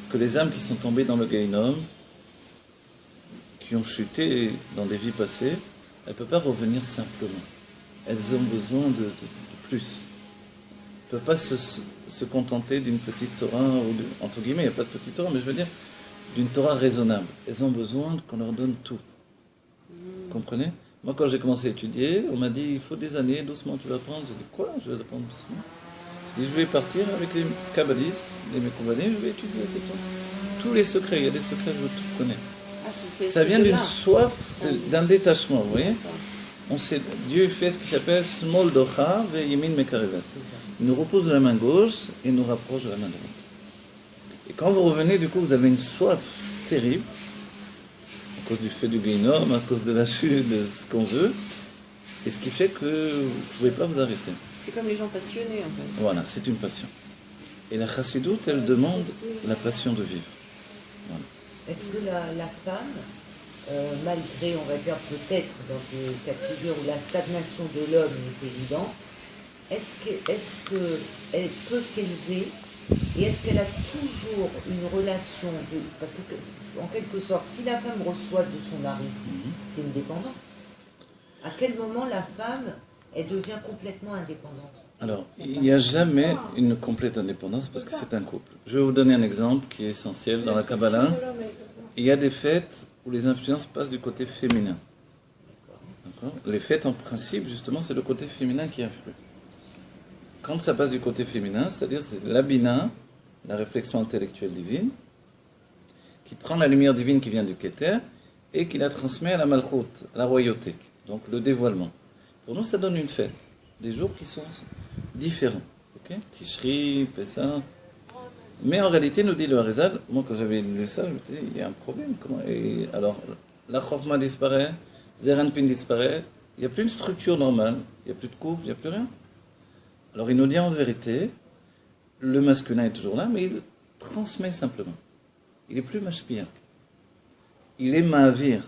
que les âmes qui sont tombées dans le Gehinnom, qui ont chuté dans des vies passées, elles ne peuvent pas revenir simplement. Elles ont besoin de plus. Elles ne peuvent pas se contenter d'une petite Torah, ou entre guillemets, il n'y a pas de petite Torah, mais je veux dire, d'une Torah raisonnable. Elles ont besoin qu'on leur donne tout. Vous comprenez? Moi, quand j'ai commencé à étudier, on m'a dit, il faut des années, doucement tu vas apprendre. J'ai dit, quoi? Je vais apprendre doucement. J'ai dit, je vais partir avec les kabbalistes, les Mekoubanim, je vais étudier, c'est tout. Tous les secrets, il y a des secrets, je veux tout connaître. Ça vient de d'une là. soif, d'un détachement, vous voyez. D'accord. Dieu fait ce qui s'appelle Smol Docha ve Yemin Mekarevet. Il nous repose de la main gauche et nous rapproche de la main droite. Et quand vous revenez, du coup, vous avez une soif terrible, à cause du feu du Guénom, à cause de la chute, de ce qu'on veut, et ce qui fait que vous ne pouvez pas vous arrêter. C'est comme les gens passionnés en fait. Voilà, c'est une passion. Et la chassidoute, elle demande la passion de vivre. Voilà. Est-ce que la femme, malgré, on va dire peut-être dans des cas de figure où la stagnation de l'homme est évidente, est-ce qu'elle peut s'élever et est-ce qu'elle a toujours une relation de... Parce que, en quelque sorte, si la femme reçoit de son mari, c'est une dépendance. À quel moment la femme, elle devient complètement indépendante? Alors, il n'y a jamais une complète indépendance parce que c'est un couple. Je vais vous donner un exemple qui est essentiel dans la Kabbalah. Il y a des fêtes où les influences passent du côté féminin. D'accord ? Les fêtes, en principe, justement, c'est le côté féminin qui influe. Quand ça passe du côté féminin, c'est-à-dire c'est la Bina, la réflexion intellectuelle divine, qui prend la lumière divine qui vient du Keter et qui la transmet à la Malchut, à la royauté, donc le dévoilement. Pour nous, ça donne une fête, des jours qui sont différents. Okay ? Tishri, Pessah. Mais en réalité, nous dit le Harizal, moi quand j'avais lu ça, je me disais, il y a un problème. Et alors, la Chorma disparaît, Zeranpin disparaît, il n'y a plus une structure normale, il n'y a plus de couple, il n'y a plus rien. Alors il nous dit en vérité, le masculin est toujours là, mais il transmet simplement. Il n'est plus mashpia. Il est ma'avir.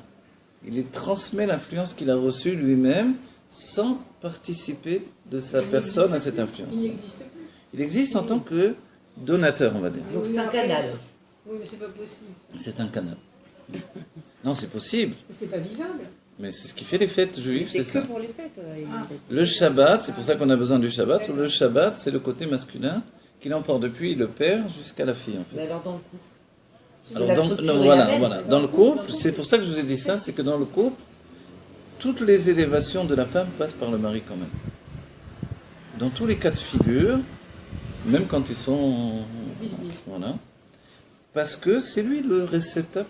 Il transmet l'influence qu'il a reçue lui-même sans participer de sa personne à cette influence. Il n'existe plus. Il existe en tant que donateur, on va dire. Donc c'est un canal. Oui, mais c'est pas possible. C'est un canal. Non, c'est possible, Mais c'est pas vivable. mais c'est ce qui fait les fêtes juives, C'est c'est que ça. pour les fêtes. Le Shabbat, c'est pour ça qu'on a besoin du Shabbat. Le Shabbat, c'est le côté masculin qui l'emporte depuis le père jusqu'à la fille, en fait. Mais alors dans le couple? Alors, La structure est la voilà, même. voilà. Dans le couple, c'est pour ça que je vous ai dit ça, c'est que dans le couple, toutes les élévations de la femme passent par le mari quand même. Dans tous les cas de figure, même quand ils sont... Voilà. Parce que c'est lui le réceptacle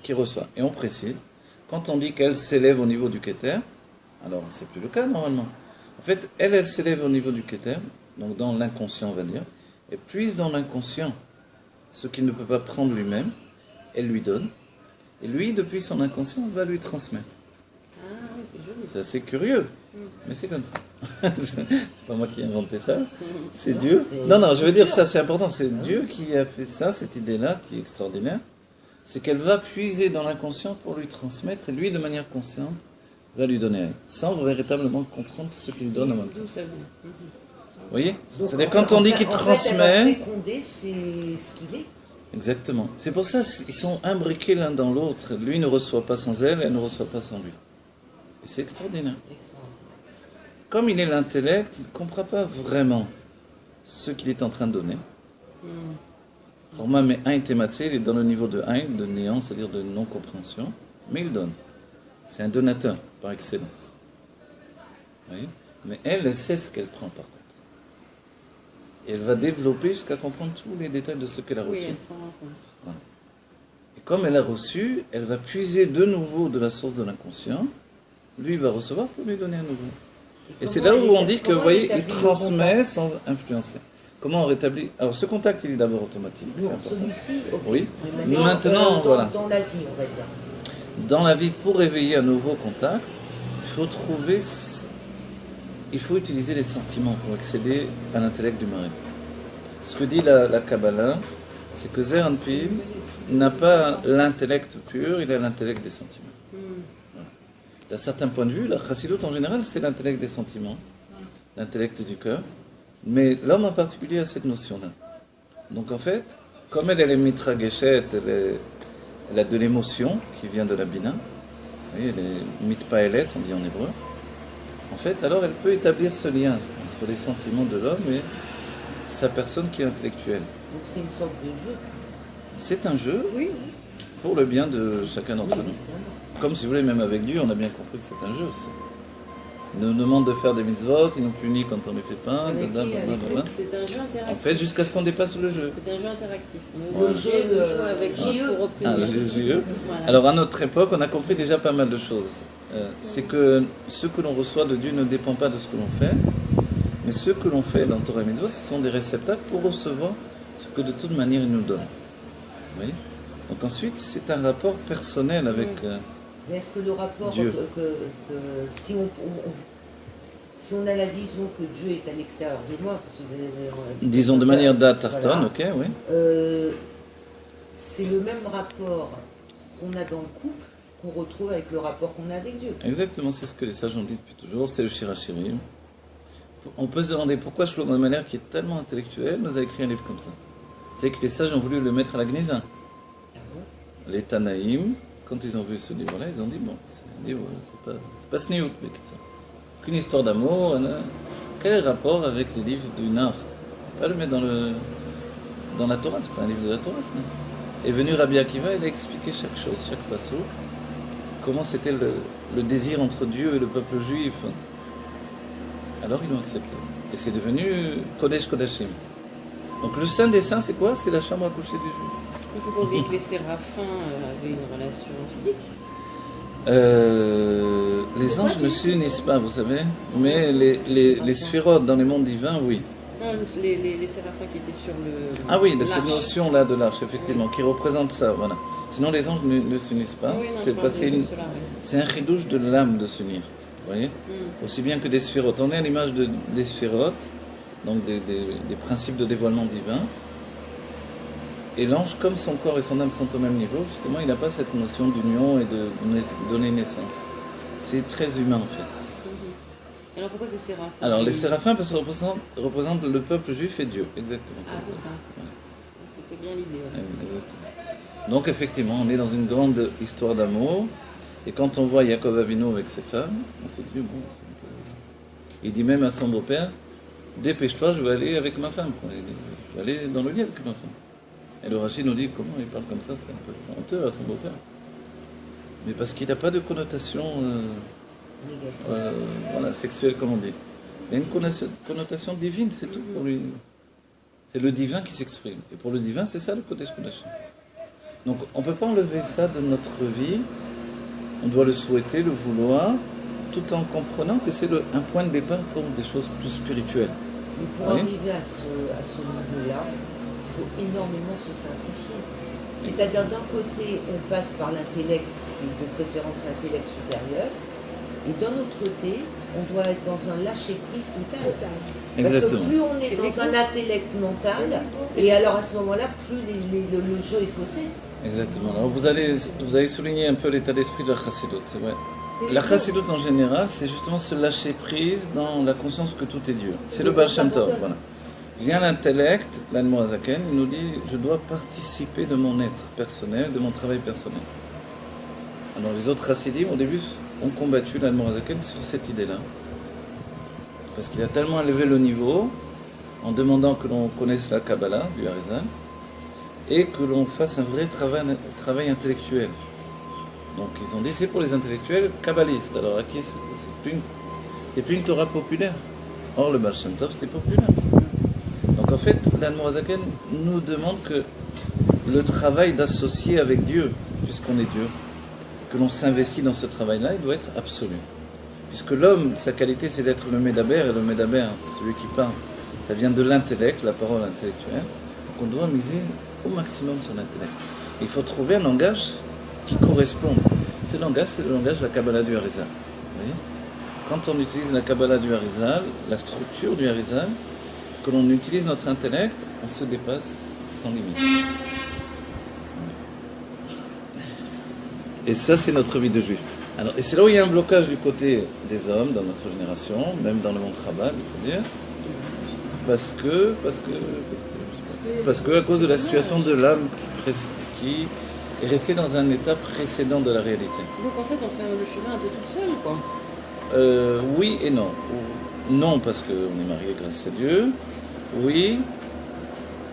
qui reçoit. Et on précise, quand on dit qu'elle s'élève au niveau du Keter, alors c'est plus le cas normalement. En fait, elle s'élève au niveau du Keter, donc dans l'inconscient on va dire, et puise dans l'inconscient ce qu'il ne peut pas prendre lui-même, elle lui donne, et lui, depuis son inconscient, va lui transmettre. Ah oui, c'est joli. C'est assez curieux, mais c'est comme ça. C'est pas moi qui ai inventé ça, c'est Dieu. Non, je veux dire ça, c'est important, c'est Dieu qui a fait ça, cette idée-là, qui est extraordinaire. C'est qu'elle va puiser dans l'inconscient pour lui transmettre, et lui, de manière consciente, va lui donner, sans véritablement comprendre ce qu'il donne en même temps. D'où ça vient. Vous voyez? Donc, C'est-à-dire quand on dit qu'il en fait, transmet... elle va féconder ce qu'il est. Exactement. C'est pour ça qu'ils sont imbriqués l'un dans l'autre. Lui ne reçoit pas sans elle, elle ne reçoit pas sans lui. Et c'est extraordinaire. Comme il est l'intellect, il ne comprend pas vraiment ce qu'il est en train de donner. Roma mais un thématique, il est dans le niveau de Ein, de néant, c'est-à-dire de non-compréhension, mais il donne. C'est un donateur par excellence. Vous voyez? Mais elle sait ce qu'elle prend par contre. Et elle va développer jusqu'à comprendre tous les détails de ce qu'elle a reçu. Oui, elle s'en rend compte. Voilà. Et comme elle a reçu, elle va puiser de nouveau de la source de l'inconscient. Lui va recevoir pour lui donner à nouveau. Et c'est là où on dit que, vous voyez, il transmet sans influencer. Comment on rétablit? Alors ce contact, il est d'abord automatique. C'est Non, important. celui-ci, ok. Oui. Mais Maintenant, voilà. Dans la vie, on va dire. Dans la vie, pour éveiller un nouveau contact, il faut il faut utiliser les sentiments pour accéder à l'intellect du mari. Ce que dit la Kabbalah, c'est que Zer Anpin n'a pas l'intellect pur, il a l'intellect des sentiments. Voilà. D'un certain point de vue, la Chassidut en général, c'est l'intellect des sentiments, l'intellect du cœur, mais l'homme en particulier a cette notion-là. Donc en fait, comme elle est mitra geshet, elle a de l'émotion qui vient de la bina, vous voyez, elle est mitpaelet, on dit en hébreu. En fait, alors elle peut établir ce lien entre les sentiments de l'homme et sa personne qui est intellectuelle. Donc c'est une sorte de jeu. C'est un jeu Oui, pour le bien de chacun d'entre nous. Évidemment. Comme si vous voulez, même avec Dieu, on a bien compris que c'est un jeu aussi. Il nous demande de faire des mitzvot, il nous punit quand on ne les fait pas. Avec qui, avec C'est un jeu interactif. En fait, jusqu'à ce qu'on dépasse le jeu. C'est un jeu interactif. Le Le jeu, jeu de jouer avec JE. pour obtenir. Ah, le jeu. Voilà. Alors à notre époque, on a compris déjà pas mal de choses. C'est que ce que l'on reçoit de Dieu ne dépend pas de ce que l'on fait, mais ce que l'on fait dans Torah et Mitzvot, ce sont des réceptacles pour recevoir ce que de toute manière il nous donne. Vous voyez? Donc ensuite, c'est un rapport personnel avec... Mais est-ce que le rapport, Dieu. si on a la vision que Dieu est à l'extérieur de moi, parce que, disons de manière d'Atarton, voilà, ok, oui. c'est le même rapport qu'on a dans le couple qu'on retrouve avec le rapport qu'on a avec Dieu. Exactement, c'est ce que les sages ont dit depuis toujours, c'est le Shirachirim. On peut se demander pourquoi Shlomo Ameler, qui est tellement intellectuel, nous a écrit un livre comme ça. C'est que les sages ont voulu le mettre à la Gnisa. Les Tanaïm, quand ils ont vu ce livre-là, ils ont dit bon, c'est un livre, c'est pas Sniout, mais qu'une histoire d'amour. Quel est le rapport avec les livres du Nar? Pas le mettre dans la Torah, c'est pas un livre de la Torah, ça. Est venu Rabbi Akiva, il a expliqué chaque chose, chaque passage, comment c'était le désir entre Dieu et le peuple juif. Alors ils l'ont accepté. Et c'est devenu Kodesh Kodashim. Donc le Saint des Saints, c'est quoi? C'est la chambre à coucher du juif. Il ne faut pas oublier que les séraphins avaient une relation physique. Les anges ne s'unissent pas, vous savez, mais les sphérotes dans les mondes divins, oui. Non, les séraphins qui étaient sur le... Ah oui, de cette l'arche. notion-là de l'arche, effectivement, qui représente ça, voilà. Sinon les anges ne s'unissent pas, Oui, non, c'est je parle passé de cela, oui. c'est un chidouche de l'âme de s'unir, vous voyez, aussi bien que des sphérotes. On est à l'image des sphérotes, donc des principes de dévoilement divin. Et l'ange, comme son corps et son âme sont au même niveau, justement, il n'a pas cette notion d'union et de donner naissance. C'est très humain, en fait. Alors pourquoi c'est séraphins? Alors, les séraphins, parce qu'ils représentent le peuple juif et Dieu, exactement. Ah, c'est ça. C'était bien l'idée. Ouais. Exactement. Donc, effectivement, on est dans une grande histoire d'amour. Et quand on voit Yaakov Avinu avec ses femmes, on se dit, bon, c'est un peu... Il dit même à son beau-père, dépêche-toi, je vais aller avec ma femme. Quoi. Je vais aller dans le lit avec ma femme. Et le Rachid nous dit, comment il parle comme ça, c'est un peu honteux à son beau-père. Mais parce qu'il n'a pas de connotation voilà, sexuelle, comme on dit. Il y a une connotation divine, c'est tout pour lui. C'est le divin qui s'exprime. Et pour le divin, c'est ça le Kodesh Kodashim. Donc on ne peut pas enlever ça de notre vie. On doit le souhaiter, le vouloir, tout en comprenant que c'est un point de départ pour des choses plus spirituelles. Mais pour arriver à ce niveau-là, il faut énormément se simplifier. C'est-à-dire d'un côté, on passe par l'intellect, et de préférence l'intellect supérieur, et d'un autre côté, on doit être dans un lâcher-prise total. Parce que plus on est dans un intellect mental, et alors à ce moment-là, plus le jeu est faussé. Exactement. Alors vous avez souligné un peu l'état d'esprit de la Chassidoute, c'est vrai. La Chassidoute en général, c'est justement se lâcher prise dans la conscience que tout est Dieu. C'est le Baal Shem Tov, voilà. Vient l'intellect, l'Admorazaken, il nous dit je dois participer de mon être personnel, de mon travail personnel. Alors les autres Chassidim, au début, ont combattu l'Admorazaken sur cette idée-là. Parce qu'il a tellement élevé le niveau en demandant que l'on connaisse la Kabbalah du Harizal et que l'on fasse un vrai travail intellectuel. Donc ils ont dit c'est pour les intellectuels kabbalistes. Alors à qui il n'y a plus une Torah populaire. Or le Baal Shem Tov c'était populaire. Donc en fait l'Admorazaken nous demande que le travail d'associer avec Dieu, puisqu'on est Dieu, que l'on s'investit dans ce travail-là, il doit être absolu. Puisque l'homme, sa qualité c'est d'être le Médaber, et le Médaber, celui qui parle, ça vient de l'intellect, la parole intellectuelle. Donc on doit miser au maximum sur l'intellect. Il faut trouver un langage qui correspond. Ce langage, c'est le langage de la Kabbalah du Harizal. Vous voyez ? Quand on utilise la Kabbalah du Harizal, la structure du Harizal, que l'on utilise notre intellect, on se dépasse sans limite. Et ça, c'est notre vie de juif. Alors, et c'est là où il y a un blocage du côté des hommes, dans notre génération, même dans le monde Chabad, il faut dire, parce que à cause de la situation de l'âme qui est restée dans un état précédent de la réalité. Donc en fait, on fait le chemin un peu toute seule, quoi. Oui et non. Non, parce qu'on est marié grâce à Dieu. Oui,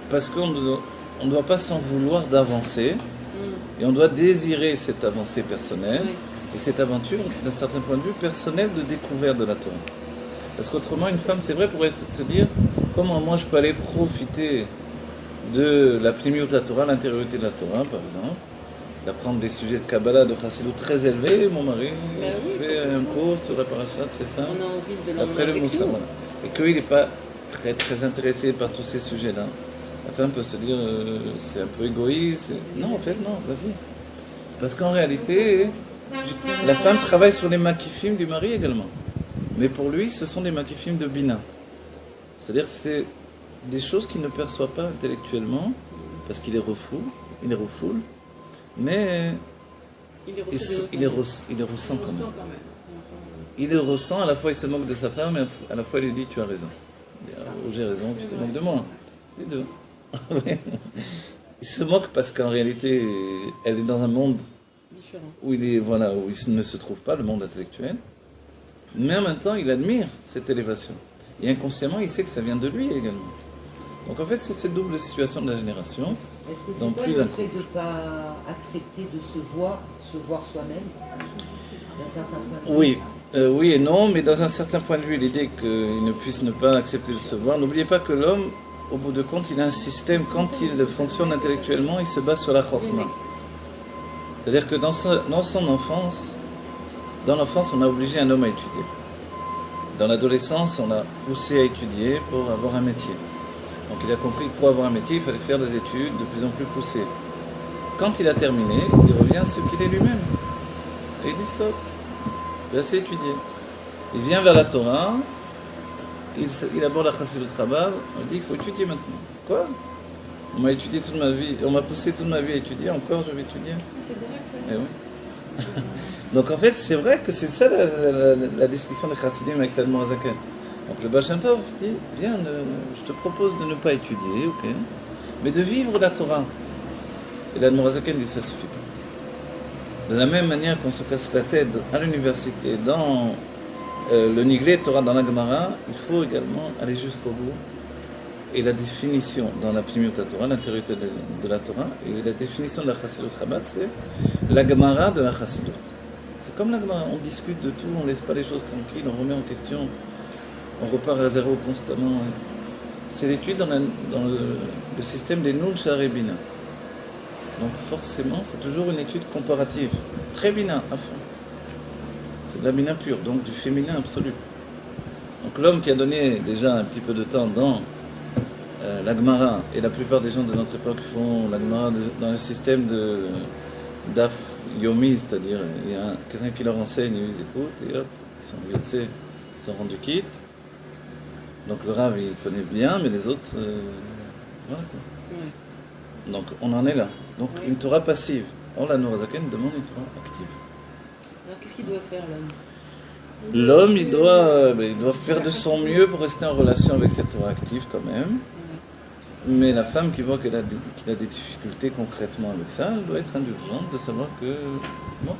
parce qu'on ne doit pas s'en vouloir d'avancer. Et on doit désirer cette avancée personnelle. Oui. Et cette aventure, d'un certain point de vue, personnel de découverte de la Torah. Parce qu'autrement, une femme, c'est vrai, pourrait se dire, comment moi je peux aller profiter de la plémiut de la Torah, l'intériorité de la Torah, par exemple, d'apprendre des sujets de Kabbalah, de Chassidut très élevés, mon mari fait un cours sur la paracha très simple, On a envie de l'emmener après le avec Moussa, nous. voilà. Et qu'il n'est pas très, très intéressé par tous ces sujets-là. La femme peut se dire, c'est un peu égoïste. Non, en fait, non, vas-y. Parce qu'en réalité, la femme travaille sur les makifim du mari également. Mais pour lui, ce sont des makifim de Bina. C'est-à-dire que c'est des choses qu'il ne perçoit pas intellectuellement, parce qu'il les refoule, mais il les ressent quand même. Il les ressent, à la fois il se moque de sa femme, et à la fois il lui dit tu as raison. Ou j'ai raison, tu te moques de moi. Les deux. Il se moque parce qu'en réalité, elle est dans un monde Différent. où il ne se trouve pas, le monde intellectuel. Mais en même temps, il admire cette élévation. Et inconsciemment, il sait que ça vient de lui également. Donc en fait, c'est cette double situation de la génération. Est-ce que c'est dans pas plus le d'un fait de ne pas accepter de se voir soi-même, d'un certain point de vue? Oui, oui et non, mais dans un certain point de vue, l'idée qu'il ne puisse ne pas accepter de se voir. N'oubliez pas que l'homme, au bout de compte, il a un système, quand il fonctionne intellectuellement, il se base sur la chorma. C'est-à-dire que dans son enfance, dans l'enfance, on a obligé un homme à étudier. Dans l'adolescence, on l'a poussé à étudier pour avoir un métier. Donc il a compris que pour avoir un métier, il fallait faire des études de plus en plus poussées. Quand il a terminé, il revient à ce qu'il est lui-même. Et il dit stop, j'ai assez étudié. Il vient vers la Torah, il aborde la Chassidut Chabad, on lui dit qu'il faut étudier maintenant. Quoi? On m'a étudié toute ma vie, on m'a poussé toute ma vie à étudier, encore je vais étudier. C'est vrai que ça. Eh oui. Donc en fait, c'est vrai que c'est ça la discussion des Chassidim avec l'Admor Hazaken. Donc le Baal Shem Tov dit, viens, je te propose de ne pas étudier, ok, mais de vivre la Torah. Et l'Admor Hazaken dit, ça suffit pas. De la même manière qu'on se casse la tête à l'université, dans le Niglé Torah, dans la Gemara, il faut également aller jusqu'au bout. Et la définition dans la Pnimiut Torah, l'intériorité de la Torah, et la définition de la Chassidut Chabad, c'est la Gemara de la Chassidut. C'est comme la Gemara, on discute de tout, on ne laisse pas les choses tranquilles, on remet en question, on repart à zéro constamment. C'est l'étude dans le système des Nun Sha'arei Bina. Donc forcément, c'est toujours une étude comparative, très Bina à fond. C'est de la Bina pure, donc du féminin absolu. Donc l'homme qui a donné déjà un petit peu de temps dans la Gemara, et la plupart des gens de notre époque font la Gemara dans le système d'Af Yomi, c'est-à-dire il y a quelqu'un qui leur enseigne, ils écoutent, et hop, ils sont yotzés, ils sont rendus quittes. Donc le Rav, il connaît bien, mais les autres, voilà quoi. Ouais. Donc on en est là. Donc Oui. une Torah passive. Or la Nourazaken demande une Torah active. Alors qu'est-ce qu'il doit faire l'homme? L'homme, il doit faire de son mieux pour rester en relation avec cette Torah active quand même. Mais la femme qui voit qu'elle a des difficultés concrètement avec ça, elle doit être indulgente de savoir que bon,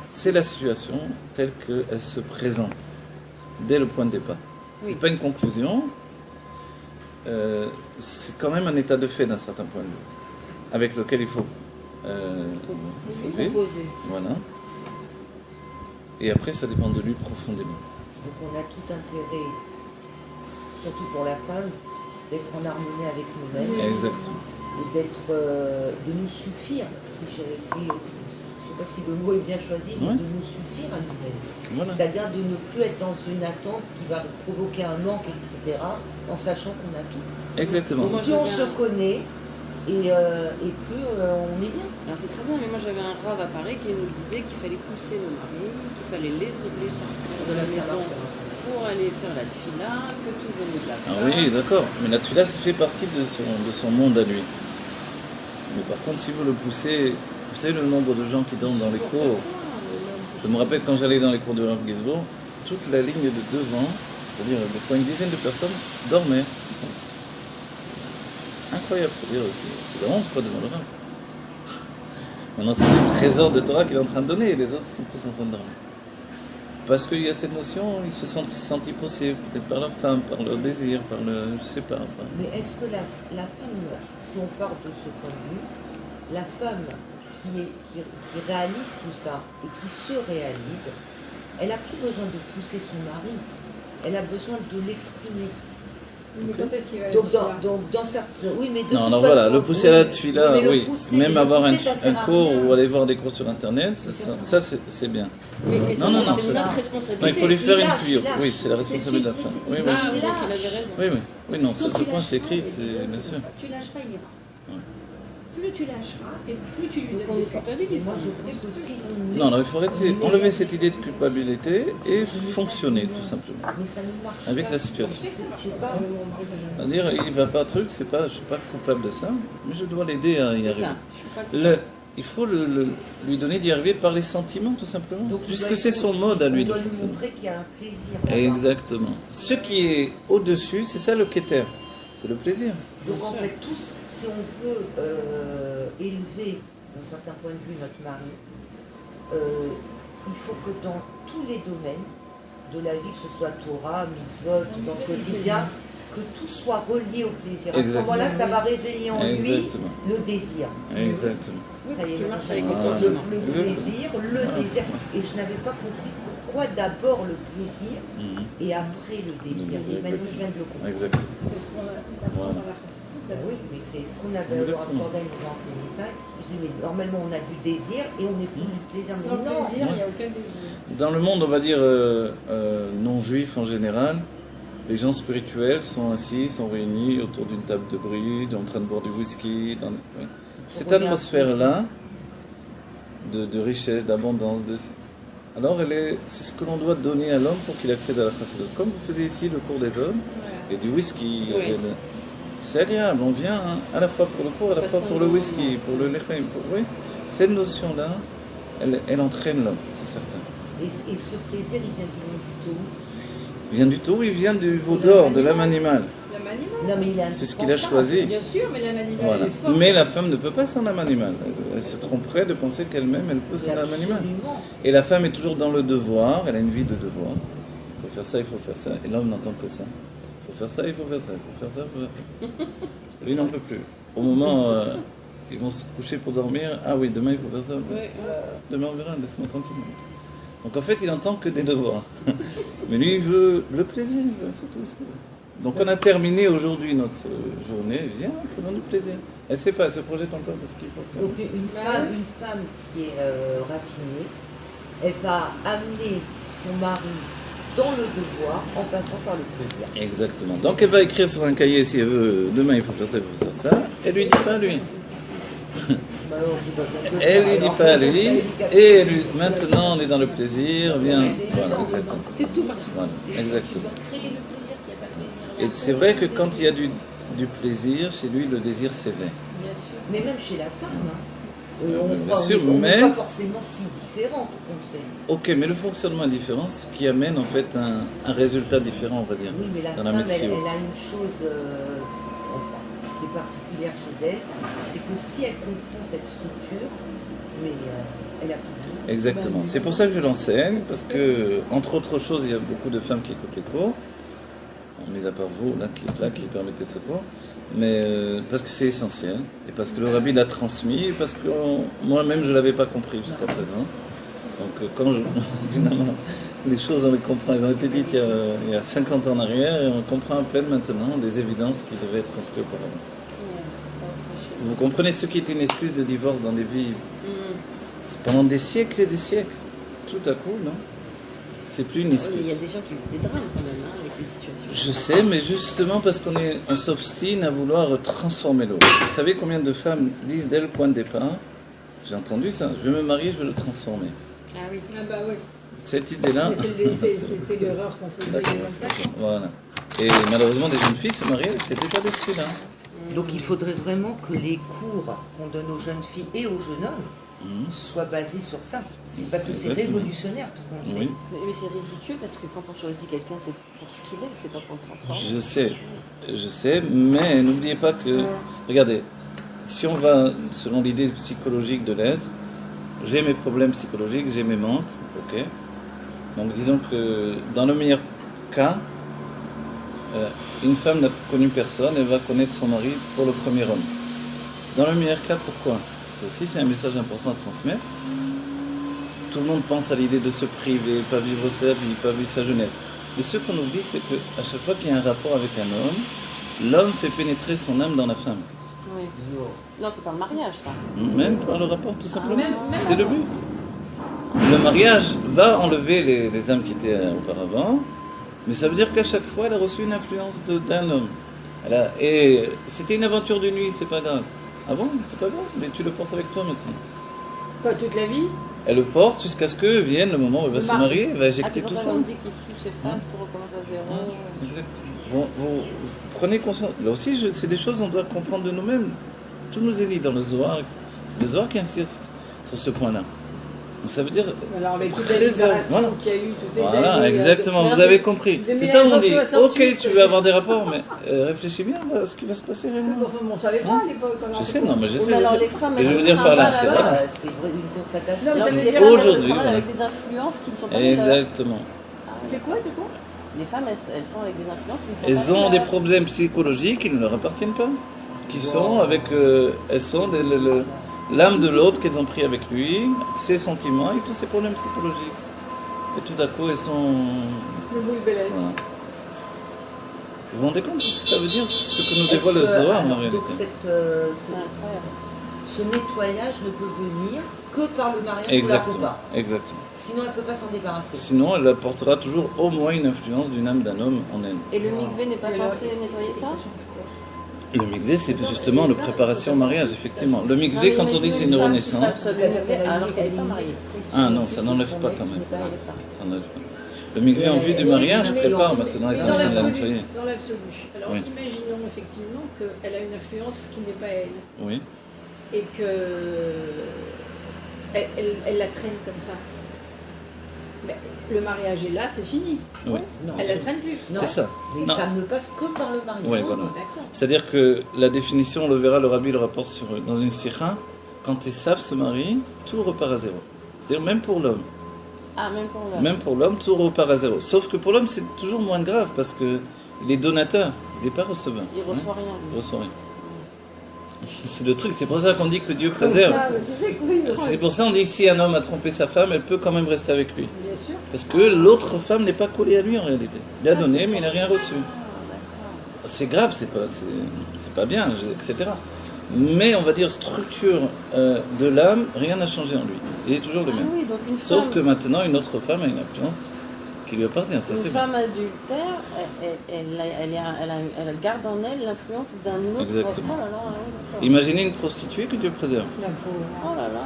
c'est la situation telle qu'elle se présente dès le point de départ. Oui. C'est pas une conclusion, c'est quand même un état de fait d'un certain point de vue, avec lequel il faut vivre. Composer. Voilà. Et après, ça dépend de lui profondément. Donc on a tout intérêt, surtout pour la femme, d'être en harmonie avec nous-mêmes Exactement. et de nous suffire, je ne sais pas si le mot est bien choisi, mais Ouais. de nous suffire à nous-mêmes. Voilà. C'est-à-dire de ne plus être dans une attente qui va provoquer un manque, etc., en sachant qu'on a tout. Exactement. Moi, Plus on j'avais se connaît, et plus on est bien. Alors c'est très bien, mais moi j'avais un rave à Paris qui nous disait qu'il fallait pousser nos maris, qu'il fallait les sortir de la maison pour aller faire la tfila, que tout venait de la Ah oui, d'accord. Mais la tfila, ça fait partie de son monde à lui. Mais par contre, si vous le poussez, vous savez le nombre de gens qui dorment dans les cours. Je me rappelle quand j'allais dans les cours de Rav Gizbo, toute la ligne de devant, c'est-à-dire des fois une dizaine de personnes, dormaient. Incroyable, c'est-à-dire c'est la honte quoi devant le Rav. Maintenant, c'est le trésor de Torah qu'il est en train de donner et les autres sont tous en train de dormir. Parce qu'il y a cette notion, ils se sont sentis poussés, peut-être par leur femme, par leur désir, par le. Je sais pas. Mais est-ce que la femme, si on part de ce point de vue, la femme qui réalise tout ça et qui se réalise, elle n'a plus besoin de pousser son mari, elle a besoin de l'exprimer. Mais quand est-ce qu'il va Donc, être là dans certains. Oui, mais de Non, toute non, voilà, façon, le pousser à la oui, tefila, mais le oui. pousser- Même le avoir pousser, un ça sert à cours rien. ou aller voir des cours sur Internet, ça c'est bien. Mais Non, c'est non, non, c'est c'est notre ça. responsabilité. Non, il faut lui faire il une lâche, pluie. il lâche. Oui, c'est la responsabilité de la femme. Oui, oui. Ah, Il donc lâche. il avait raison. Oui, oui. Oui, non, ça, Quand ce tu point c'est lâcheras, écrit, les c'est épisodes, bien c'est sûr. comme ça. Tu lâcheras, il ira. Ouais. Plus tu lâcheras et plus tu lui Donc on donnes le des forces. culpabilise. Et moi, je pense que si on met- Non, non, il faut arrêter, enlever cette idée de culpabilité et fonctionner tout simplement Mais ça ne marche avec pas. la situation. C'est pas. C'est-à-dire, il va pas truc, je suis pas coupable de ça, mais je dois l'aider à y C'est arriver. ça. Je suis pas Il faut lui donner d'y arriver par les sentiments tout simplement, Donc, il puisque doit- c'est son mode à lui On de doit lui fonctionner. montrer qu'il y a un plaisir. là-bas. Exactement. Ce qui est au-dessus, c'est ça le keter, c'est le plaisir. Donc en fait, tous, si on veut élever, d'un certain point de vue, notre mari, il faut que dans tous les domaines de la vie, que ce soit Torah, mitzvot, dans le quotidien, que tout soit relié au plaisir. À ce Exactement. moment-là, ça va réveiller en lui Exactement. le désir. Exactement. Ça y est, tu marches maintenant, avec les Voilà. sentiments. le désir, le désir. Et je n'avais pas compris pourquoi d'abord le plaisir Mhm. et après le désir. Et maintenant, je viens de le comprendre. Exactement. C'est ce qu'on apprend dans la chassidut. Ben oui, mais c'est ce qu'on avait Exactement. accordé à nous enseigner ça. Je dis, mais normalement, on a du désir et on n'est plus du plaisir. Sans Mais non, plaisir, il n'y a aucun désir. Dans le monde, on va dire non juif en général, les gens spirituels sont assis, sont réunis autour d'une table de bridge, en train de boire du whisky. Oui. Cette atmosphère-là, de richesse, d'abondance, alors c'est ce que l'on doit donner à l'homme pour qu'il accède à la chassidut. Comme vous faisiez ici le cours des hommes, et du whisky. Oui. C'est agréable, on vient à la fois pour le cours, à la Passe fois un pour le bon whisky, pour le lechem. Oui. Cette notion-là, elle entraîne l'homme, c'est certain. et ce plaisir, il vient du tout. Il vient du taureau, il vient du veau d'or, de l'âme animale. L'âme animale, Non, mais il a C'est ce qu'il a choisi. bien sûr, mais l'âme animale, Voilà. elle est forte. Mais la femme ne peut pas sans l'âme animale. Elle se tromperait de penser qu'elle-même, elle peut sans l'âme animale. Absolument. Et la femme est toujours dans le devoir, elle a une vie de devoir. Il faut faire ça, il faut faire ça. Et l'homme n'entend que ça. Il faut faire ça, il faut faire ça, il faut faire ça, il faut faire ça. Lui n'en peut plus. Au moment ils vont se coucher pour dormir, ah oui, demain il faut faire ça. Ouais, Demain on verra, laisse-moi tranquille. Donc en fait, il n'entend que des devoirs. Mais lui, il veut le plaisir, il veut, c'est tout ce qu'il veut. Donc on a terminé aujourd'hui notre journée. Viens, prenons du plaisir. Elle ne sait pas, elle se projette encore de ce qu'il faut faire. Donc une femme qui est raffinée, elle va amener son mari dans le devoir en passant par le plaisir. Exactement. Donc elle va écrire sur un cahier si elle veut, demain il faut faire ça, il faut faire ça. Elle lui dit pas à lui. Bah, alors, je sais pas bien que Elle ça, lui dit alors. pas à lui. Et lui, maintenant on est dans le plaisir. Viens. Voilà, exactement. c'est tout parce que Voilà, exactement. Créer le plaisir s'il n'y a pas de plaisir. Et c'est vrai que quand il y a du plaisir, chez lui, le désir s'éveille. Bien sûr. Mais même chez la femme, hein. Bien sûr, on n'est mais- pas forcément si différentes au contraire. Ok, mais le fonctionnement est différent, ce qui amène en fait un résultat différent, on va dire, Oui, mais la dans la femme, elle médecine. a une chose qui est particulière chez elle, c'est que si elle comprend cette structure, mais elle a plus de Exactement. C'est pour ça que je l'enseigne, parce que, entre autres choses, il y a beaucoup de femmes qui écoutent les cours, mis à part vous, là, qui permettez ce cours, mais parce que c'est essentiel, et parce que le rabbi l'a transmis, et parce que moi-même, je ne l'avais pas compris jusqu'à présent. Donc, quand finalement, les choses, on les comprend, elles ont été dites il y a 50 ans en arrière, et on comprend à peine maintenant des évidences qui devaient être comprises auparavant. Vous comprenez ce qui est une excuse de divorce dans des vies pendant des siècles et des siècles. Tout à coup, non? C'est plus une il y excuse. a des gens qui vivent des drames quand même avec ces situations. Je sais, mais justement parce on s'obstine à vouloir transformer l'autre. Vous savez combien de femmes disent dès le point de départ, j'ai entendu ça, je vais me marier, je vais le transformer. Ah oui. Ah bah oui. Cette idée-là... Mais c'était l'erreur qu'on faisait il y a 25 ans. Voilà. Et malheureusement, des jeunes filles se marient avec cet état d'esprit-là. Donc il faudrait vraiment que les cours qu'on donne aux jeunes filles et aux jeunes hommes soient basés sur ça. C'est parce que c'est Exactement. révolutionnaire tout compte fait. Oui, Mais c'est ridicule parce que quand on choisit quelqu'un, c'est pour ce qu'il est, c'est pas pour le transformer. je sais, mais n'oubliez pas que... Regardez, si on va selon l'idée psychologique de l'être, j'ai mes problèmes psychologiques, j'ai mes manques, ok. Donc disons que dans le meilleur cas, une femme n'a connu personne, elle va connaître son mari pour le premier homme. Dans le meilleur cas, pourquoi? Ça aussi, c'est un message important à transmettre. Tout le monde pense à l'idée de se priver, pas vivre sa vie, pas vivre sa jeunesse. Mais ce qu'on oublie, c'est qu'à chaque fois qu'il y a un rapport avec un homme, l'homme fait pénétrer son âme dans la femme. Oui. Non, c'est pas le mariage, ça. Même par le rapport, tout simplement. Même C'est le but. Le mariage va enlever les âmes qui étaient auparavant, mais ça veut dire qu'à chaque fois, elle a reçu une influence d'un homme. Et c'était une aventure de nuit, c'est pas grave. Ah bon, c'est pas grave, mais tu le portes avec toi maintenant. Quoi, toute la vie? Elle le porte jusqu'à ce que vienne le moment où elle va Le se mari. marier, elle va Ah, éjecter c'est pour tout ça ça. qu'on dit qu'il se tout s'efface, tout recommence à zéro. Exactement. Vous prenez conscience. Là aussi, c'est des choses qu'on doit comprendre de nous-mêmes. Tout nous est dit dans le Zohar. C'est le Zohar qui insiste sur ce point-là. Donc ça veut dire. Alors avec toute la Très libération voilà. qu'il y a eu, toutes les Voilà, années... exactement, de- vous avez compris. de C'est ça, on dit, 1968, ok, tu veux avoir des rapports, mais réfléchis bien à ce qui va se passer réellement. Enfin, on ne savait pas à l'époque. alors Je c'est sais, quoi non, mais je Oui, sais. mais alors je sais. les femmes, Mais elles je veux se dire par là, trimballent c'est avec- voilà. C'est vrai, une constatation. Non, mais ça Alors, veut les dire femmes, elles se aujourd'hui, trimballent voilà. avec des influences qui ne sont pas les leurs. Exactement. C'est quoi, de quoi? Les femmes, elles sont avec des influences qui ne sont Elles pas ont les des leurs. problèmes psychologiques qui ne leur appartiennent pas. Qui sont avec. Elles sont l'âme de l'autre qu'elles ont pris avec lui, ses sentiments et tous ses problèmes psychologiques. Et tout à coup, elles sont. Le boule bélèze. Voilà. Vous vous rendez compte de ce que ça veut dire, ce que nous Est-ce dévoile le que, Zohar en alors, réalité? donc C'est incroyable. ce nettoyage ne peut venir que par le mariage ou la Exactement. repas. Exactement. Sinon, elle ne peut pas s'en débarrasser. Sinon, elle apportera toujours au moins une influence d'une âme d'un homme en elle. Et le mikvé n'est pas Et alors, censé nettoyer ça? Le mikvé, c'est justement la préparation au mariage, effectivement. Le Non, mikvé, mais quand on dit c'est une imaginez femme qui renaissance. fasse le mikvé alors qu'elle n'est pas mariée. Ah non, ça n'enlève pas quand même. Ça, elle est pas. Ça n'enlève pas. Le mikvé en vue du mariage Mais- prépare maintenant, elle Mais est en dans train de la l'absolu, nettoyer. dans l'absolu. Alors Oui. imaginons effectivement qu'elle a une influence qui n'est pas elle Oui. et que elle la traîne comme ça. Mais le mariage est là, c'est fini. Oui. Non, Elle la traîne plus. non. C'est ça. Mais Non. ça ne passe que par le mariage. Ouais, Oh, voilà. d'accord. C'est-à-dire que la définition, on le verra, le rabbi le rapporte dans une sikha, quand Esav se marie, tout repart à zéro. C'est-à-dire même pour l'homme. Ah, même pour l'homme. Même pour l'homme, tout repart à zéro. Sauf que pour l'homme, c'est toujours moins grave parce que il est donateur, il n'est pas receveur. Il Hein. reçoit rien. Il reçoit rien. C'est le truc, c'est pour ça qu'on dit que Dieu préserve. Ça, tu sais que oui, C'est pour ça qu'on dit que si un homme a trompé sa femme, elle peut quand même rester avec lui. bien sûr. Parce que l'autre femme n'est pas collée à lui en réalité. Il a donné, mais il n'a rien reçu. Ah, d'accord. C'est grave, c'est pas bien, etc. Mais on va dire structure de l'âme, rien n'a changé en lui. Il est toujours le Ah même. oui, donc une Sauf femme, que maintenant, une autre femme a une influence qui lui appartient. Ça, une c'est vrai. femme adultère, elle garde en elle l'influence d'un autre. Exactement. Oh là là, oui, d'accord. Imaginez une prostituée que Dieu préserve. La pauvre. Oh là là.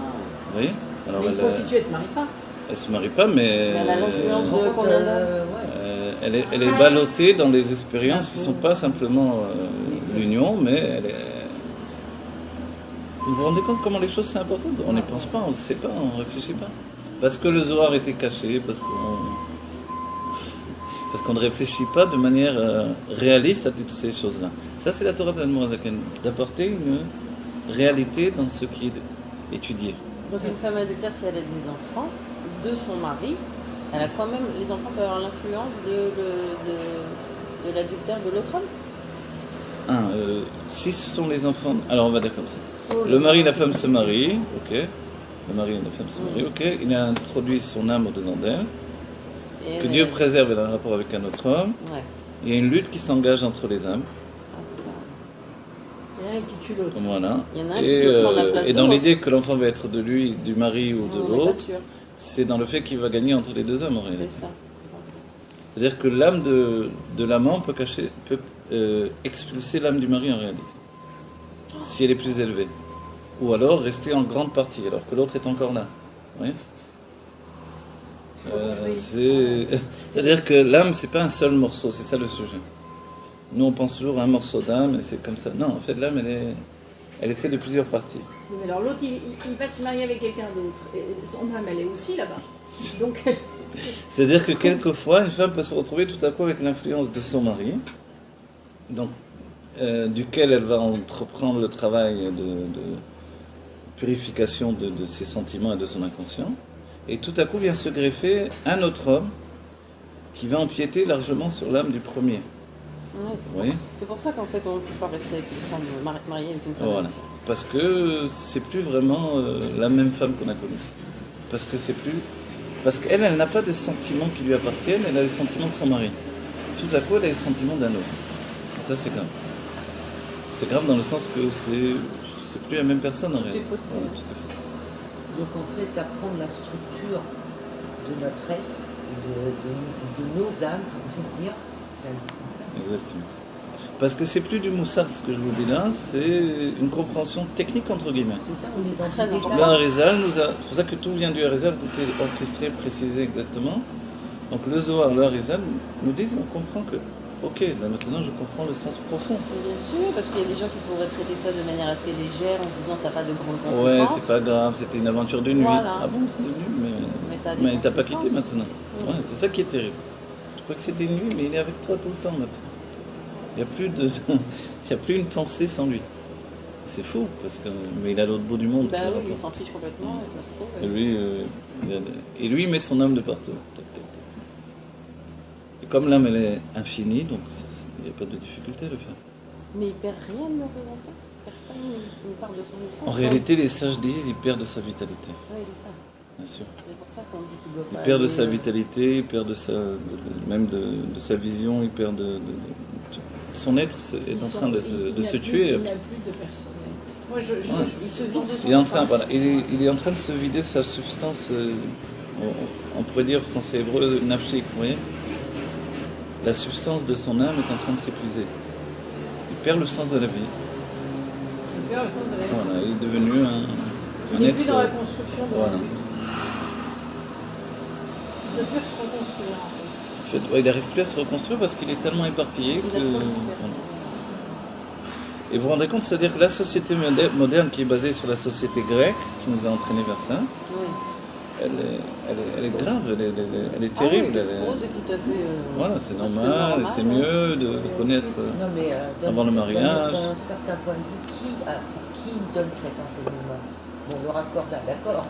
Vous voyez? Alors Mais une prostituée, elle se marie pas. elle se marie pas, mais Mais elle a l'influence Je me rends de compte, combien d'hommes ouais. elle est ballottée dans les expériences qui ne sont pas simplement l'union, mais elle est. Vous vous rendez compte comment les choses sont importantes? On n'y pense pas, on ne sait pas, on ne réfléchit pas. Parce que le Zohar était caché, parce qu'on ne réfléchit pas de manière réaliste à toutes ces choses-là. Ça, c'est la Torah d'Admorazaken, d'apporter une réalité dans ce qui est étudié. Donc une femme adultère, si elle a des enfants de son mari, elle a quand même, les enfants peuvent avoir l'influence de l'adultère de l'autre homme. Si ce sont les enfants... Alors, on va dire comme ça. Le mari et la femme se marient, ok. Le mari et la femme se marient, ok. Il a introduit son âme au-dedans d'elle. Et Que Dieu préserve, elle a un rapport avec un autre homme. Ouais, Il y a une lutte qui s'engage entre les âmes. ah, c'est ça. Il y en a un qui tue l'autre. Voilà. Il y en a un qui peut prendre la place Et de dans l'autre. l'idée que l'enfant va être de lui, du mari ou de On n'est pas l'autre, sûr, c'est dans le fait qu'il va gagner entre les deux hommes en réalité. c'est ça. C'est-à-dire que l'âme de l'amant peut expulser l'âme du mari en réalité. Si elle est plus élevée. Ou alors rester en grande partie, alors que l'autre est encore là. Oui. C'est-à-dire que l'âme, c'est pas un seul morceau, c'est ça le sujet. Nous, on pense toujours à un morceau d'âme, et c'est comme ça. Non, en fait, l'âme, elle est faite de plusieurs parties. Oui, mais alors l'autre, il va se marier avec quelqu'un d'autre. Et son âme, elle est aussi là-bas. Donc, C'est-à-dire que quelquefois, une femme peut se retrouver tout à coup avec l'influence de son mari, donc, duquel elle va entreprendre le travail de purification de ses sentiments et de son inconscient, et tout à coup vient se greffer un autre homme qui va empiéter largement sur l'âme du premier. Ouais, Oui. c'est pour ça qu'en fait on ne peut pas rester avec une femme mariée avec une femme. Voilà. adultère. Parce que c'est plus vraiment la même femme qu'on a connue. Parce qu'elle, elle n'a pas de sentiments qui lui appartiennent, elle a les sentiments de son mari. Tout à coup, elle a les sentiments d'un autre. Et ça, c'est grave. C'est grave dans le sens que c'est plus la même personne en réalité. Tout est faussé. Voilà, tout est faussé. Donc en fait, apprendre la structure de notre être, de nos âmes, pour tout dire, c'est indispensable. Exactement. Parce que c'est plus du moussard, ce que je vous dis là, c'est une compréhension technique entre guillemets. C'est ça, on est dans très tous les important. cas. Le Harizal nous a, c'est pour ça que tout vient du Harizal, tout est orchestré, précisé exactement. Donc le Zohar, le Harizal nous disent, on comprend que, ok, là maintenant je comprends le sens profond. Bien sûr, parce qu'il y a des gens qui pourraient traiter ça de manière assez légère en disant ça n'a pas de grandes conséquences. Ouais, c'est pas grave, c'était une aventure de nuit. Voilà. Ah bon, c'est de nuit, Mais ça a des mais il t'a pas conséquences. quitté maintenant. Ouais, c'est ça qui est terrible. Je crois que c'était une nuit, mais il est avec toi tout le temps maintenant. Il n'y a plus une pensée sans lui. C'est fou, parce que mais il est à l'autre bout du monde. Bah tu vois, oui, il s'en fiche complètement, et ça se trouve. Et lui, il met son âme de partout. Tac, tac, tac. Et comme l'âme, elle est infinie, donc il n'y a pas de difficulté à le faire. Mais il perd rien de représentation. Il perd pas une part de son essence. En réalité, les sages disent, il perd de sa vitalité, Oui, c'est ça. bien sûr. C'est pour ça qu'on dit qu'il doit Il pas. perd de aller, sa vitalité, il perd même de sa vision, il perd son être est en train de se tuer. Il n'a plus de personnalité. Moi, Il se vide de son Il est en train, essence. voilà, il est en train de se vider sa substance, on pourrait dire français hébreu, nafshik, vous voyez. La substance de son âme est en train de s'épuiser. Il perd le sens de la vie. Il perd le sens de la vie. Voilà, il est devenu un Il n'est être. plus dans la construction de voilà. la vie. Il ne peut plus se reconstruire en fait. En fait, ouais, il n'arrive plus à se reconstruire parce qu'il est tellement éparpillé Il que. a trop Voilà. dispersé. Et vous vous rendez compte, c'est-à-dire que la société moderne qui est basée sur la société grecque, qui nous a entraînés vers ça, Oui. elle est grave, elle est Ah oui, terrible. parce elle que est- pour eux, c'est tout à fait. Voilà, c'est presque normal, et c'est mieux de connaître. Non, mais Avant le mariage. D'un certain point de vue, qui donne cet enseignement? Bon, le raccorda, d'accord,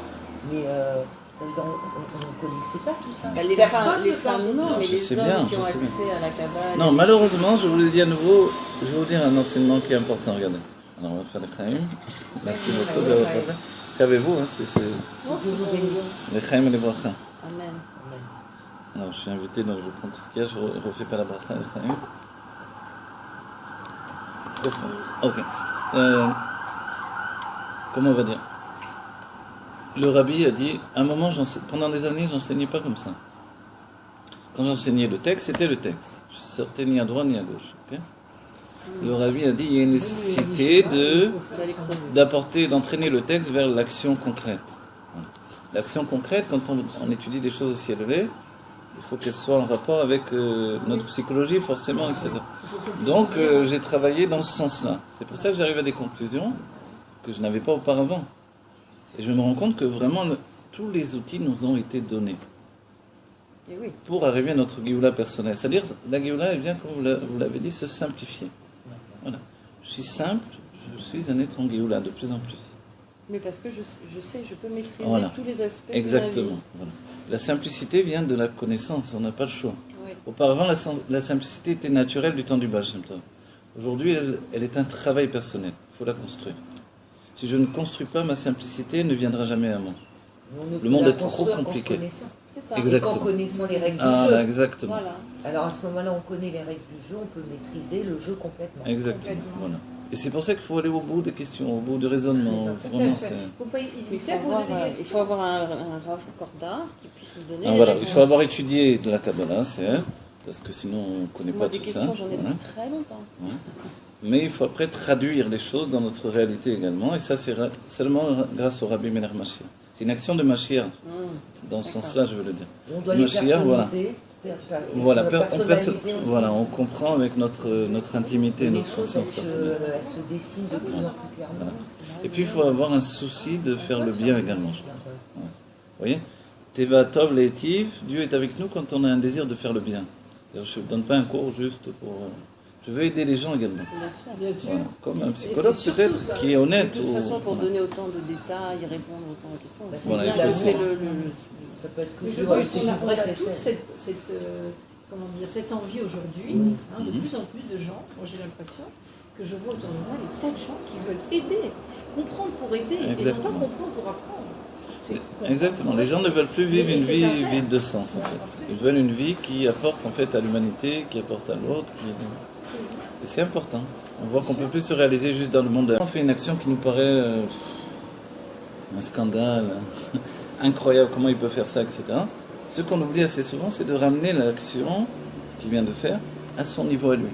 mais ça veut dire, on ne connaissait pas tout ça. Bah, les Personne ne femmes, parlait non, ça. mais Je les sais hommes bien, qui je ont sais bien. accès à la cabale. Non, malheureusement, je vous le dis à nouveau, je vais vous dire un enseignement qui est important, regardez. Alors, on va faire les chaim. Merci beaucoup de votre attention. Servez-vous, hein, c'est Dieu vous bénisse. les chaim et les brachas. Amen. Alors, je suis invité, donc je prends tout ce qu'il y a, je ne refais pas la bracha, les chaim. Ok. Comment on va dire? Le rabbi a dit, à un moment, pendant des années, j'enseignais pas comme ça. Quand j'enseignais le texte, c'était le texte. Je sortais ni à droite ni à gauche. Ok. Le rabbi a dit, il y a une nécessité d'entraîner le texte vers l'action concrète. Voilà. L'action concrète, quand on étudie des choses aussi élevées, il faut qu'elle soit en rapport avec notre psychologie, forcément, etc. Donc, j'ai travaillé dans ce sens-là. C'est pour ça que j'arrive à des conclusions que je n'avais pas auparavant. Et je me rends compte que vraiment, tous les outils nous ont été donnés Et oui. pour arriver à notre Géoula personnelle. C'est-à-dire, la Géoula, elle vient, comme vous l'avez dit, se simplifier. Voilà. Je suis simple, je suis un être en Géoula de plus en plus. Mais parce que je sais, je peux maîtriser Voilà. tous les aspects de Exactement. la vie. Voilà. La simplicité vient de la connaissance, on n'a pas le choix. Oui. Auparavant, la simplicité était naturelle du temps du Baal Shem Tov. Aujourd'hui, elle est un travail personnel. Il faut la construire. Si je ne construis pas, ma simplicité ne viendra jamais à moi. On ne Le peut monde la est trop construire qu'en se compliqué. connaissant. C'est ça. Exactement. Et qu'en connaissant les règles Ah, du là, jeu. exactement. Voilà. Alors à ce moment-là, on connaît les règles du jeu, on peut maîtriser le jeu complètement. Exactement. Complètement. Voilà. Et c'est pour ça qu'il faut aller au bout des questions, au bout du raisonnement. Tout à Vraiment, fait. c'est- Il ne faut pas Il hésiter faut à poser avoir, des questions. il faut avoir un Rav Korda qui puisse nous donner Ah, les voilà. réponses. Il faut avoir étudié de la Kabbalah, certes, parce que sinon on ne connaît Moi, pas des tout ça. questions, j'en ai Voilà. depuis très longtemps. Mais il faut après traduire les choses dans notre réalité également, et ça c'est seulement grâce au Rabbi Meler Mashiach. C'est une action de Mashiach, dans ce sens-là je veux le dire. On doit les Mashiach, voilà. personnaliser. Voilà, personnaliser aussi. voilà, on comprend avec notre intimité, Les notre choses, elles conscience personnelle. elles se dessinent de plus en plus clairement. Et puis il faut avoir un souci de faire le bien également, je crois. Vous voyez, Teva Tov Leitiv, Dieu est avec nous quand on a un désir de faire le bien. Je ne donne pas un cours juste pour... Je veux aider les gens également. Bien sûr. Bien sûr. Voilà. Comme un psychologue c'est surtout peut-être ça. qui est De honnête. toute ou- façon, pour voilà. donner autant de détails, répondre autant de questions, Bah, c'est voilà, bien il faut que c'est essayer. Ça peut être que Mais je du pense c'est qu'on a, du vrai, on a c'est tous ça. cette envie aujourd'hui, de plus en plus de gens, moi j'ai l'impression, que je vois autour de moi des tas de gens qui veulent aider, comprendre pour aider, et non pas Exactement. comprendre pour apprendre. C'est Exactement. Les gens ne veulent plus vivre Et une c'est vie sincère. vide de sens, en fait. Ils veulent une vie qui apporte en fait à l'humanité, qui apporte à l'autre. Et c'est important. On voit qu'on ne peut plus se réaliser juste dans le monde. On fait une action qui nous paraît un scandale, incroyable, comment il peut faire ça, etc. Ce qu'on oublie assez souvent, c'est de ramener l'action qu'il vient de faire à son niveau à lui.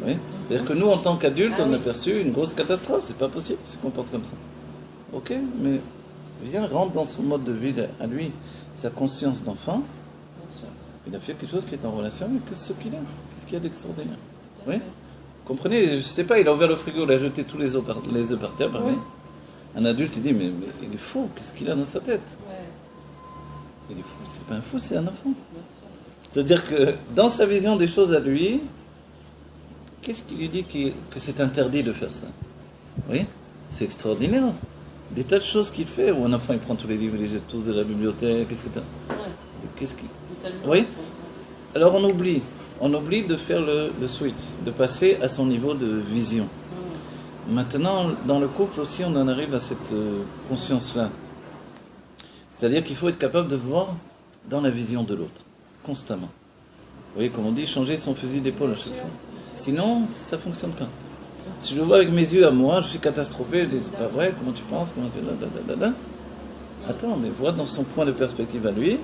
Oui. C'est-à-dire que nous, en tant qu'adultes, on a perçu une grosse catastrophe. C'est pas possible de se comporter comme ça. Ok, mais viens, rentre dans son mode de vie à lui, sa conscience d'enfant. Il a fait quelque chose qui est en relation avec ce qu'il a. Qu'est-ce qu'il y a d'extraordinaire? Oui. Comprenez, je sais pas, il a ouvert le frigo, il a jeté tous les œufs par terre, par exemple. Un adulte, il dit, mais il est fou, qu'est-ce qu'il a dans sa tête? Il est fou, c'est pas un fou, c'est un enfant. C'est-à-dire que dans sa vision des choses à lui, qu'est-ce qui lui dit que c'est interdit de faire ça? Oui, c'est extraordinaire. Des tas de choses qu'il fait, où un enfant il prend tous les livres, il les jette tous de la bibliothèque, qu'est-ce que t'as? Qu'est-ce qui... Oui. Alors on oublie de faire le switch, de passer à son niveau de vision. Maintenant, dans le couple aussi, on en arrive à cette conscience-là. C'est-à-dire qu'il faut être capable de voir dans la vision de l'autre, constamment. Vous voyez, comme on dit, changer son fusil d'épaule à chaque fois. Sinon, ça ne fonctionne pas. Si je le vois avec mes yeux à moi, je suis catastrophé, je dis, c'est pas vrai, comment tu penses, comment tu... Attends, mais vois dans son point de perspective à lui,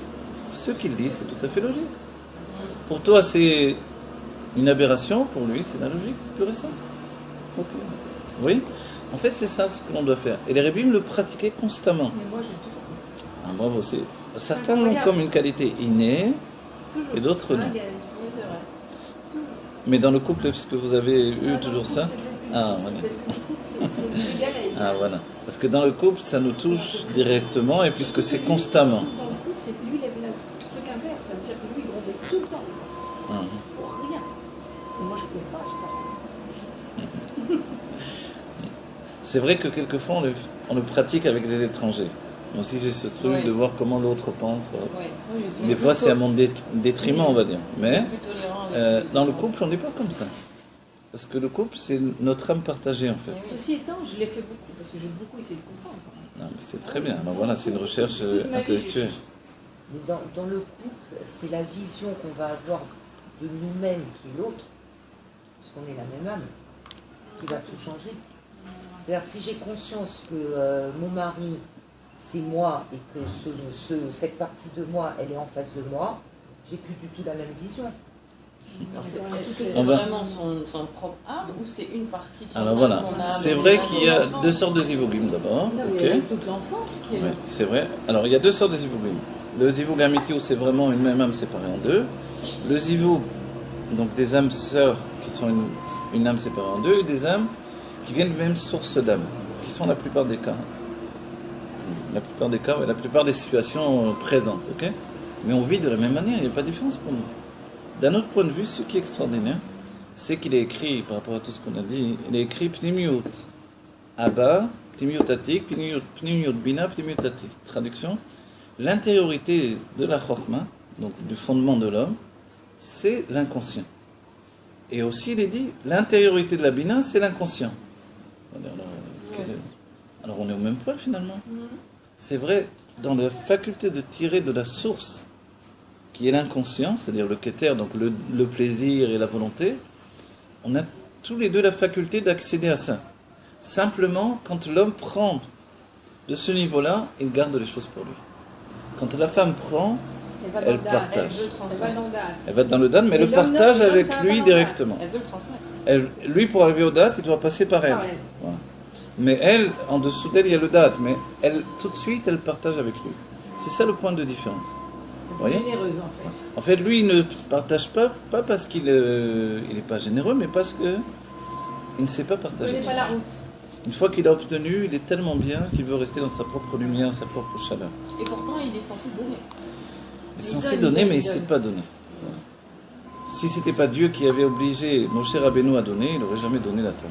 ce qu'il dit, c'est tout à fait logique. Pour toi, c'est une aberration, pour lui, c'est la logique pure et simple. Ok. Oui, en fait, c'est ça ce que l'on doit faire. Et les Rébim le pratiquaient constamment. Mais moi, j'ai toujours fait ça. Ah, bravo, certains l'ont comme une qualité innée, Toujours. et d'autres non. Oui, c'est vrai. Mais dans le couple, puisque vous avez eu toujours ça, ah, voilà. Parce que du coup, c'est égal à égal. Ah, voilà. Parce que dans le couple, ça nous touche directement, et puisque c'est constamment. Dans le couple, c'est que lui, il avait le truc inverse. Ça veut dire que lui, il grondait tout le temps. Pour rien. Et moi, je ne pouvais pas supporter ça. C'est vrai que quelquefois, on le pratique avec des étrangers. Moi aussi, j'ai ce truc de voir comment l'autre pense. Voilà. Oui. Des fois, c'est à mon détriment, on va dire. Mais Plus tolérant avec dans le couple, on n'est pas comme ça. Parce que le couple, c'est notre âme partagée, en fait. Ceci étant, je l'ai fait beaucoup, parce que j'ai beaucoup essayé de comprendre. Non, mais c'est très bien. Alors voilà, c'est une recherche Toute ma vie, j'ai intellectuelle. cherché. Mais dans le couple, c'est la vision qu'on va avoir de nous-mêmes qui est l'autre, parce qu'on est la même âme, qui va tout changer. C'est-à-dire, si j'ai conscience que mon mari, c'est moi, et que cette partie de moi, elle est en face de moi, j'ai plus du tout la même vision. Alors, est-ce que c'est On va- vraiment son propre âme ou c'est une partie de son Alors âme voilà, qu'on a c'est amenée vrai dans qu'il son y a enfant? deux sortes de zivugim d'abord. Non, ok. mais il y a toute l'enfance qui est là. Oui, c'est vrai. Alors il y a deux sortes de zivugim. Le zivug amiti où c'est vraiment une même âme séparée en deux. Le zivug, donc des âmes sœurs qui sont une âme séparée en deux, et des âmes qui viennent de même source d'âme, qui sont la plupart des cas. La plupart des cas, et la plupart des situations présentes, ok? Mais on vit de la même manière, il n'y a pas de différence pour nous. D'un autre point de vue, ce qui est extraordinaire, c'est qu'il est écrit, par rapport à tout ce qu'on a dit, il est écrit Pnimiut Abba, Pnimiut Atik, Pnimiut Bina, Pnimiut Atik. Traduction, l'intériorité de la Chokhmah, donc du fondement de l'homme, c'est l'inconscient. Et aussi, il est dit, l'intériorité de la Bina, c'est l'inconscient. Alors, on est au même point finalement. C'est vrai, dans la faculté de tirer de la source, qui est l'inconscient, c'est-à-dire le Keter, donc le plaisir et la volonté, on a tous les deux la faculté d'accéder à ça. Simplement, quand l'homme prend de ce niveau-là, il garde les choses pour lui. Quand la femme prend, elle partage. Elle va dans le date. Elle va dans le Dan, mais elle le l'homme partage non, avec ça va lui pas dans directement. Elle veut le transmettre. Lui, pour arriver au date, il doit passer par elle. Par elle. Voilà. Mais elle, en dessous d'elle, il y a le date, mais elle, tout de suite, elle partage avec lui. C'est ça le point de différence. Vous voyez ? Généreuse en fait. En fait, lui, il ne partage pas parce qu'il n'est pas généreux, mais parce qu'il ne sait pas Il partager. connaît pas la route. Une fois qu'il a obtenu, il est tellement bien qu'il veut rester dans sa propre lumière, sa propre chaleur. Et pourtant, il est censé donner. Il est censé donner, mais il ne sait pas donner. Voilà. Si ce n'était pas Dieu qui avait obligé Moshe Rabbeinu à donner, il n'aurait jamais donné la Torah.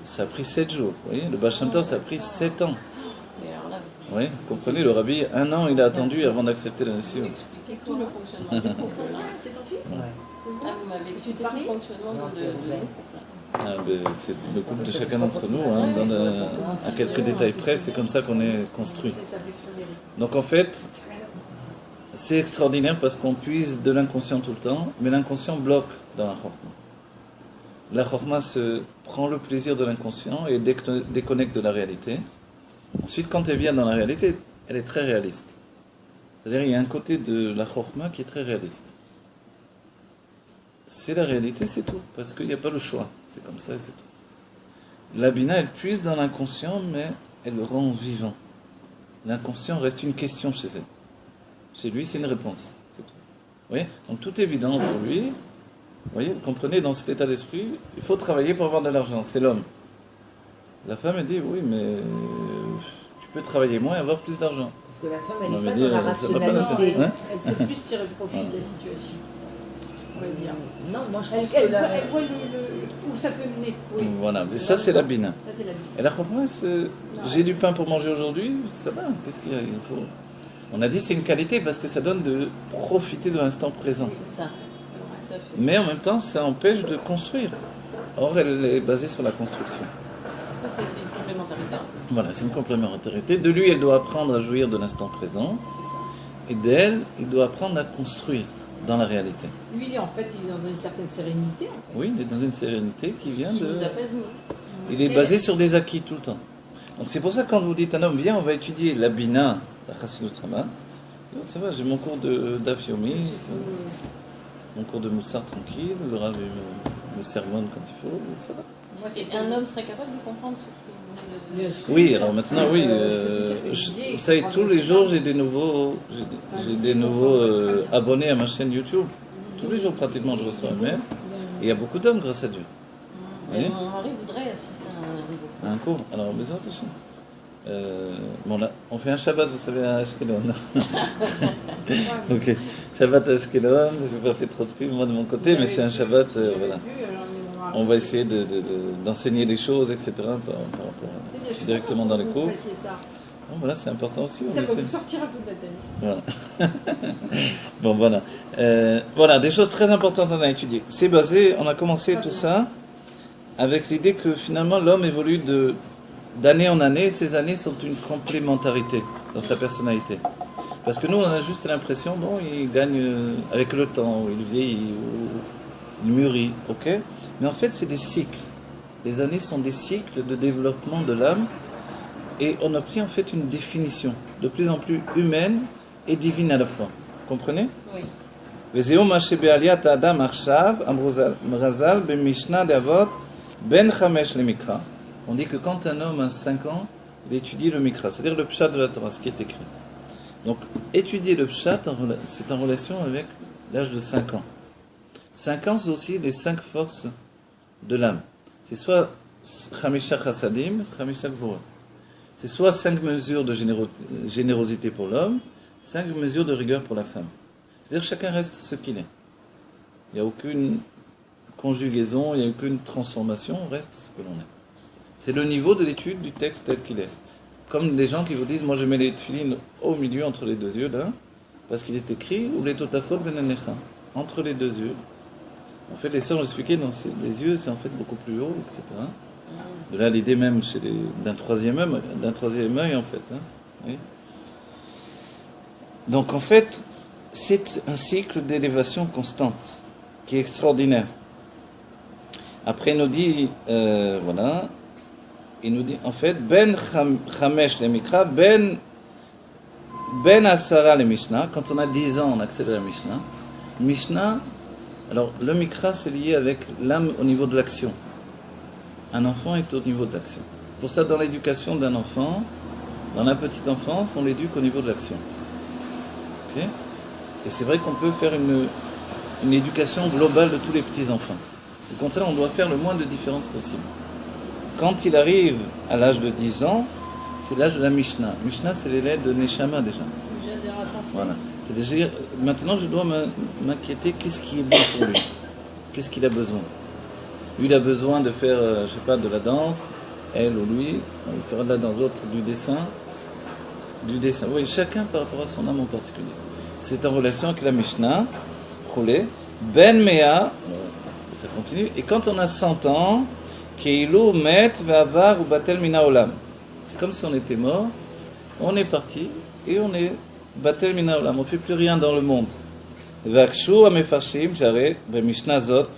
Ça a pris 7 jours. Vous voyez, le Baal Shem Tov, ça a pris 7 ans. Et alors là, Vous voyez, vous comprenez, le rabbi, 1 an, il a attendu avant d'accepter la nation. vous expliquez tout le fonctionnement. Et pourtant, C'est ton fils Ouais. là, vous m'avez Elle explique tout le fonctionnement Non, de c'est vrai. C'est le couple de chacun d'entre nous, hein, à quelques détails près, c'est comme ça qu'on est construit. C'est ça, plus Frédéric. Donc en fait, c'est extraordinaire parce qu'on puise de l'inconscient tout le temps, mais l'inconscient bloque dans la chorma. La chorma se prend le plaisir de l'inconscient et déconnecte de la réalité. Ensuite, quand elle vient dans la réalité, elle est très réaliste. C'est-à-dire il y a un côté de la chorma qui est très réaliste. C'est la réalité, c'est tout, parce qu'il n'y a pas le choix. C'est comme ça et c'est tout. La bina, elle puise dans l'inconscient, mais elle le rend vivant. L'inconscient reste une question chez elle. Chez lui, c'est une réponse. C'est tout. Vous voyez ? Donc tout est évident pour lui. Vous voyez, vous comprenez, dans cet état d'esprit, il faut travailler pour avoir de l'argent. C'est l'homme. La femme, elle dit, oui, mais tu peux travailler moins et avoir plus d'argent. Parce que la femme, elle On n'est va pas dire, dans la ça va pas rationalité. Hein Elle sait plus tirer profit de la situation. On va dire. Non, moi je Elle, pense elle que voit, la... elle voit où ça peut mener. Oui. Voilà, mais ça, c'est la bina. Ça, c'est la vie. Et la chorma, c'est j'ai du pain pour manger aujourd'hui, ça va, qu'est-ce qu'il y a ? Il faut... On a dit c'est une qualité parce que ça donne de profiter de l'instant présent. C'est ça. Tout à fait. Mais en même temps, ça empêche de construire. Or, elle est basée sur la construction. C'est une complémentarité. Voilà, c'est une complémentarité. De lui, elle doit apprendre à jouir de l'instant présent. C'est ça. Et d'elle, il doit apprendre à construire dans la réalité. Lui, il est dans une certaine sérénité. En fait. Oui, il est dans une sérénité qui vient Qui de... nous apaise, nous. Il est basé sur des acquis tout le temps. Donc c'est pour ça que quand vous dites à un homme, viens, on va étudier la bina, la chassidut Rabbah. Ça va, j'ai mon cours de Daf Yomi, mon cours de Moussar tranquille, le Rav me sermonne quand il faut, ça va. Moi, c'est Et un homme serait capable de comprendre ce que vous venez de dire. Oui, alors maintenant, oui, je vous savez, tous les jours j'ai des nouveaux, abonnés à ma chaîne YouTube. Tous les jours pratiquement je reçois un mail. Et il y a beaucoup d'hommes grâce à Dieu. Et Oui. mon mari voudrait assister à un Un cours. Alors, Bezrat Hashem. Bon là, on fait un Shabbat, vous savez, à Ashkelon. Ok, Shabbat à Ashkelon, je n'ai pas fait trop de pub moi de mon côté, mais c'est un Shabbat, voilà. On va essayer d'enseigner des choses, etc. par rapport directement dans les cours. Bon, voilà, c'est important aussi. Ça peut sortir un peu de la tête. Voilà. Bon, voilà. Voilà, des choses très importantes à étudier. C'est basé, on a commencé tout ça avec l'idée que finalement l'homme évolue d'année en année. Ces années sont une complémentarité dans sa personnalité. Parce que nous, on a juste l'impression, bon, il gagne avec le temps, il vieillit, il mûrit, ok ? Mais en fait, c'est des cycles. Les années sont des cycles de développement de l'âme. Et on obtient en fait une définition de plus en plus humaine et divine à la fois. Vous comprenez ? Oui. וזהו מה שבעליית האדם עכשיו, אמרו רז"ל במשנה דאבות, בין 5 למקרא. On dit que quand un homme a 5 ans, il étudie le mikra, c'est-à-dire le pshat de la Torah, ce qui est écrit. Donc, étudier le pshat, c'est en relation avec l'âge de 5 ans. 5 ans, c'est aussi les 5 forces de l'âme. C'est soit Chamisha Chassadim, Chamisha Gvorot. C'est soit 5 mesures de générosité pour l'homme, 5 mesures de rigueur pour la femme. C'est-à-dire que chacun reste ce qu'il est. Il n'y a aucune conjugaison, il n'y a aucune transformation, on reste ce que l'on est. C'est le niveau de l'étude du texte tel qu'il est. Comme des gens qui vous disent, moi je mets les tefilines au milieu entre les deux yeux, là, parce qu'il est écrit, ou les totafot benenecha, entre les deux yeux. En fait, les sœurs ont expliqué, non, les yeux, c'est en fait beaucoup plus haut, etc. De là, l'idée même d'un troisième œil, en fait. Hein, oui. Donc, en fait, c'est un cycle d'élévation constante, qui est extraordinaire. Après, il nous dit, voilà, il nous dit, en fait, ben chamesh le mikra, ben asara le mishnah. Quand on a 10 ans, on accède à la mishnah. Mishnah, alors, le mikra, c'est lié avec l'âme au niveau de l'action. Un enfant est au niveau de l'action. Pour ça, dans l'éducation d'un enfant, dans la petite enfance, on l'éduque au niveau de l'action. Okay ? Et c'est vrai qu'on peut faire une éducation globale de tous les petits-enfants. Au contraire, on doit faire le moins de différence possible. Quand il arrive à l'âge de 10 ans, c'est l'âge de la Mishnah. Mishnah, c'est l'élève de Neshama déjà. Voilà. C'est-à-dire, maintenant, je dois m'inquiéter, qu'est-ce qui est bon pour lui ? Qu'est-ce qu'il a besoin ? Lui, il a besoin de faire, je sais pas, de la danse. Elle ou lui, on fera de la danse. L'autre, du dessin. Oui, chacun par rapport à son âme en particulier. C'est en relation avec la Mishnah. Ben Mea, ça continue. Et quand on a 100 ans, Keilu met ve'avar ou batel mina olam. C'est comme si on était mort, on est parti et on est batel mina olam. On ne fait plus rien dans le monde. Vakshu amefarshim j'arrête b'mishna zot